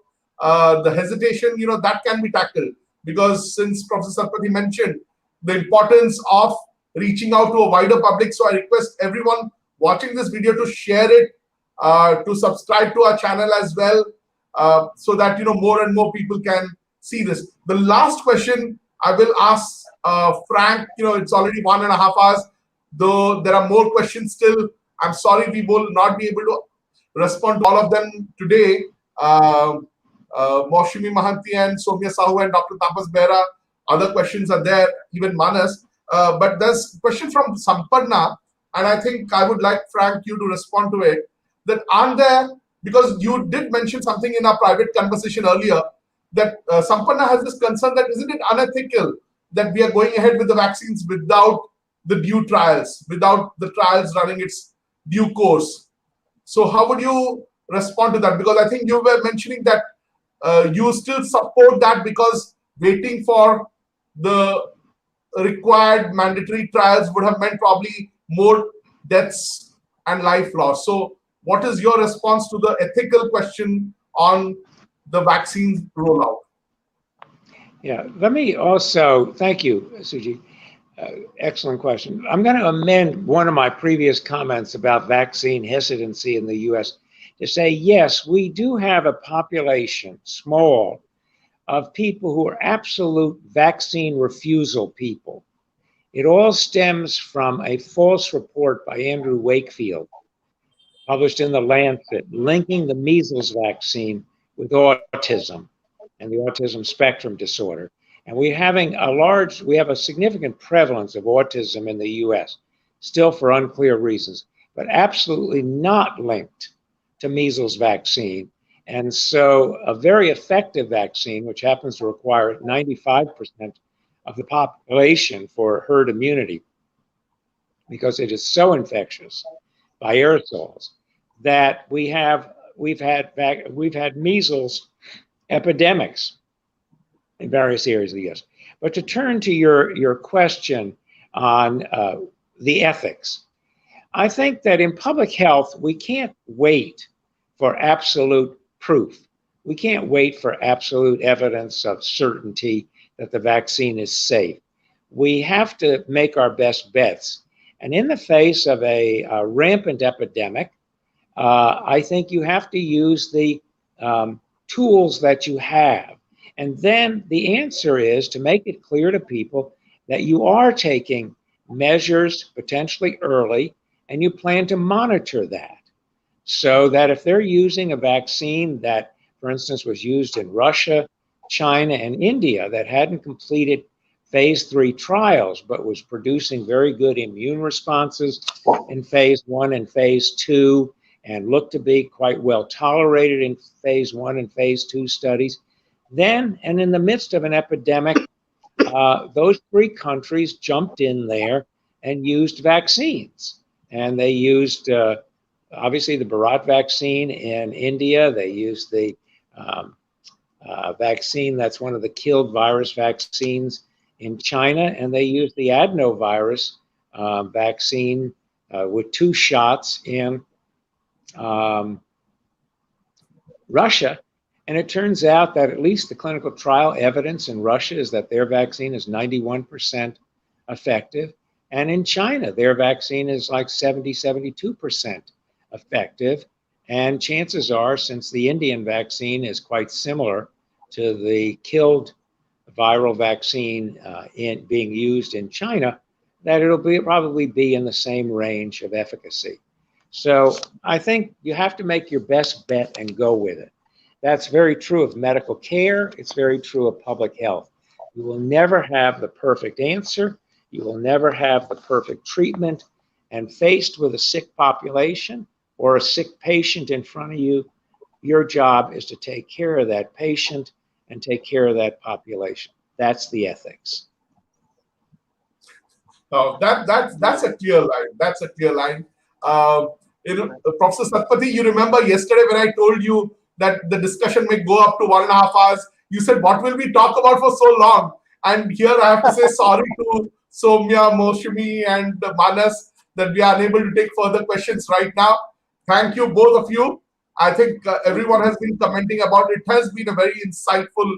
the hesitation, that can be tackled. Because since Professor Satpathy mentioned the importance of reaching out to a wider public, so I request everyone watching this video to share it, to subscribe to our channel as well, so that more and more people can see this. The last question I will ask Frank. It's already 1.5 hours, though there are more questions still. I'm sorry we will not be able to respond to all of them today. Maushumi Mahanti and Somya Sahu and Dr. Tapas Behra, other questions are there, even Manas. But there's a question from Sampanna, and I think I would like, Frank, you to respond to it. That aren't there, because you did mention something in our private conversation earlier, that Sampanna has this concern that isn't it unethical that we are going ahead with the vaccines without the due trials, without the trials running its due course. So how would you respond to that? Because I think you were mentioning that you still support that, because waiting for the required mandatory trials would have meant probably more deaths and life loss. So what is your response to the ethical question on the vaccine rollout? Yeah, let me also, thank you, Suji. Excellent question. I'm going to amend one of my previous comments about vaccine hesitancy in the US to say, yes, we do have a population, small, of people who are absolute vaccine refusal people. It all stems from a false report by Andrew Wakefield, published in The Lancet, linking the measles vaccine with autism and the autism spectrum disorder. And we have a significant prevalence of autism in the US, still for unclear reasons, but absolutely not linked to measles vaccine. And so a very effective vaccine, which happens to require 95% of the population for herd immunity, because it is so infectious by aerosols, that we've had measles epidemics in various areas of the US. But to turn to your question on the ethics, I think that in public health, we can't wait for absolute proof. We can't wait for absolute evidence of certainty that the vaccine is safe. We have to make our best bets. And in the face of a rampant epidemic, I think you have to use the tools that you have. And then the answer is to make it clear to people that you are taking measures potentially early and you plan to monitor that. So that if they're using a vaccine that, for instance, was used in Russia, China, and India that hadn't completed phase 3 trials, but was producing very good immune responses in phase 1 and phase 2, and looked to be quite well tolerated in phase 1 and phase 2 studies, then, and in the midst of an epidemic, those 3 countries jumped in there and used vaccines. And they used, obviously, the Bharat vaccine in India. They used the vaccine that's one of the killed virus vaccines in China. And they used the adenovirus vaccine with 2 shots in Russia. And it turns out that at least the clinical trial evidence in Russia is that their vaccine is 91% effective. And in China, their vaccine is like 72% effective. And chances are, since the Indian vaccine is quite similar to the killed viral vaccine being used in China, that it'll probably be in the same range of efficacy. So I think you have to make your best bet and go with it. That's very true of medical care. It's very true of public health. You will never have the perfect answer. You will never have the perfect treatment. And faced with a sick population or a sick patient in front of you, your job is to take care of that patient and take care of that population. That's the ethics. That's a clear line. That's a clear line. Professor Satpathy, you remember yesterday when I told you that the discussion may go up to 1.5 hours, you said, what will we talk about for so long? And here I have to say sorry to Soumya, Moshimi, and Manas that we are unable to take further questions right now. Thank you, both of you. I think everyone has been commenting about it. It has been a very insightful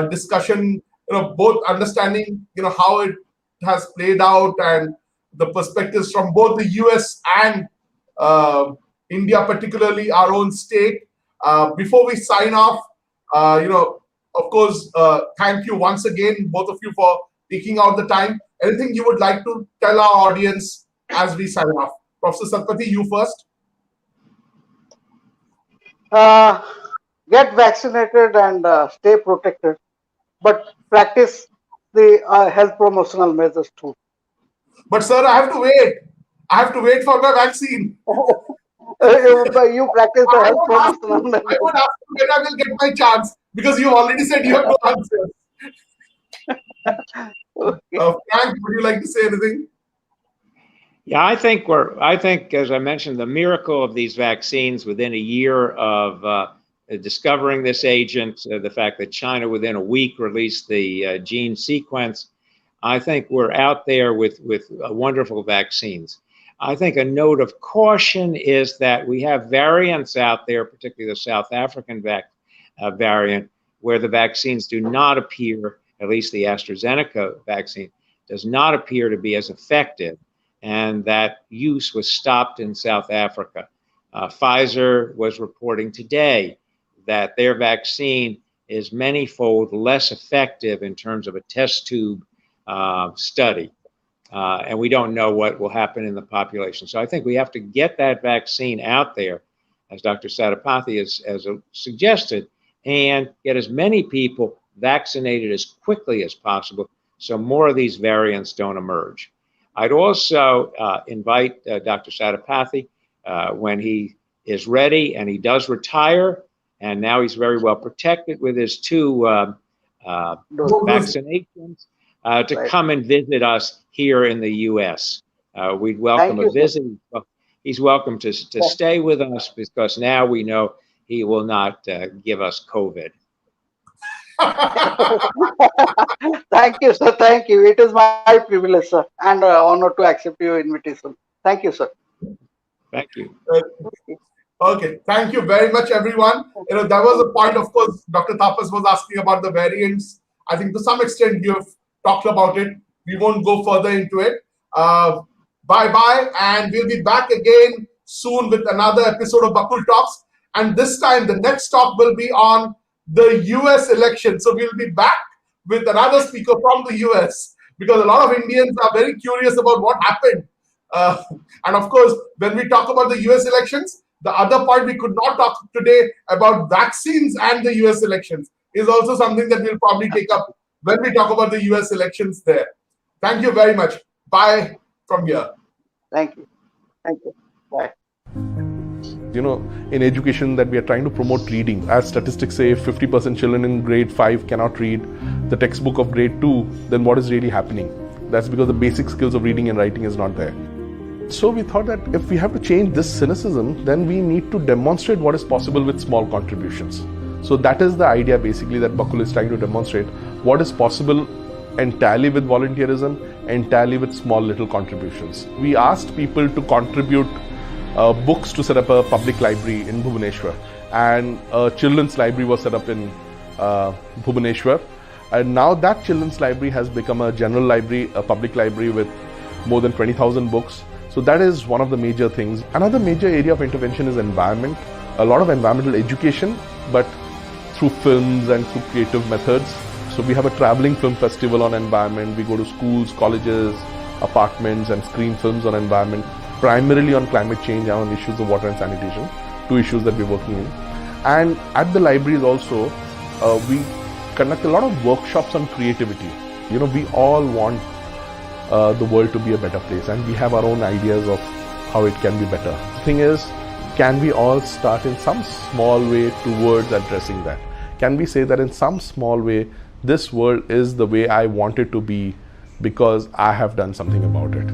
discussion, both understanding, how it has played out and the perspectives from both the US and India, particularly our own state. Before we sign off, of course, thank you once again, both of you, for taking out the time. Anything you would like to tell our audience as we sign off? Professor Satpathy, you first. Get vaccinated and stay protected, but practice the health promotional measures too. But sir, I have to wait. I have to wait for my vaccine. You practice the health promotional measures. I would ask you when I will get my chance, because you already said you have no answers. Frank, would you like to say anything? Yeah, I think, as I mentioned, the miracle of these vaccines within a year of discovering this agent, the fact that China within a week released the gene sequence, I think we're out there with wonderful vaccines. I think a note of caution is that we have variants out there, particularly the South African variant, where the vaccines do not appear, at least the AstraZeneca vaccine, does not appear to be as effective, and that use was stopped in South Africa. Pfizer was reporting today that their vaccine is many-fold less effective in terms of a test tube study. And we don't know what will happen in the population. So I think we have to get that vaccine out there, as Dr. Satpathy has suggested, and get as many people vaccinated as quickly as possible so more of these variants don't emerge. I'd also invite Dr. Satpathy, when he is ready, and he does retire, and now he's very well protected with his 2 vaccinations, to come and visit us here in the U.S. We'd welcome a visit. He's welcome to stay with us, because now we know he will not give us COVID. Thank you, sir. Thank you. It is my privilege, sir, and honor to accept your invitation. Thank you, sir. Thank you. Okay, thank you very much, everyone. That was a point, of course, Dr. Tapas was asking about the variants. I think to some extent you have talked about it. We won't go further into it. Bye-bye, and we'll be back again soon with another episode of Bakul Talks. And this time, the next talk will be on the US election. So we'll be back with another speaker from the US, because a lot of Indians are very curious about what happened. And of course, when we talk about the US elections, The other point we could not talk today about vaccines and the US elections is also something that we'll probably take up when we talk about the US elections there. Thank you very much. Bye from here. Thank you. Thank you. Bye. In education that we are trying to promote reading. As statistics say, if 50% children in grade 5 cannot read the textbook of grade 2, then what is really happening? That's because the basic skills of reading and writing is not there. So we thought that if we have to change this cynicism, then we need to demonstrate what is possible with small contributions. So that is the idea basically that Bakul is trying to demonstrate, what is possible entirely with volunteerism, entirely with small little contributions. We asked people to contribute books to set up a public library in Bhubaneswar, and a children's library was set up in Bhubaneswar, and now that children's library has become a general library, a public library with more than 20,000 books. So that is one of the major things. Another major area of intervention is environment. A lot of environmental education, but through films and through creative methods. So we have a traveling film festival on environment. We go to schools, colleges, apartments and screen films on environment, primarily on climate change and on issues of water and sanitation, two issues that we're working in. And at the libraries also, we conduct a lot of workshops on creativity. We all want the world to be a better place, and we have our own ideas of how it can be better. The thing is, can we all start in some small way towards addressing that? Can we say that in some small way, this world is the way I want it to be because I have done something about it?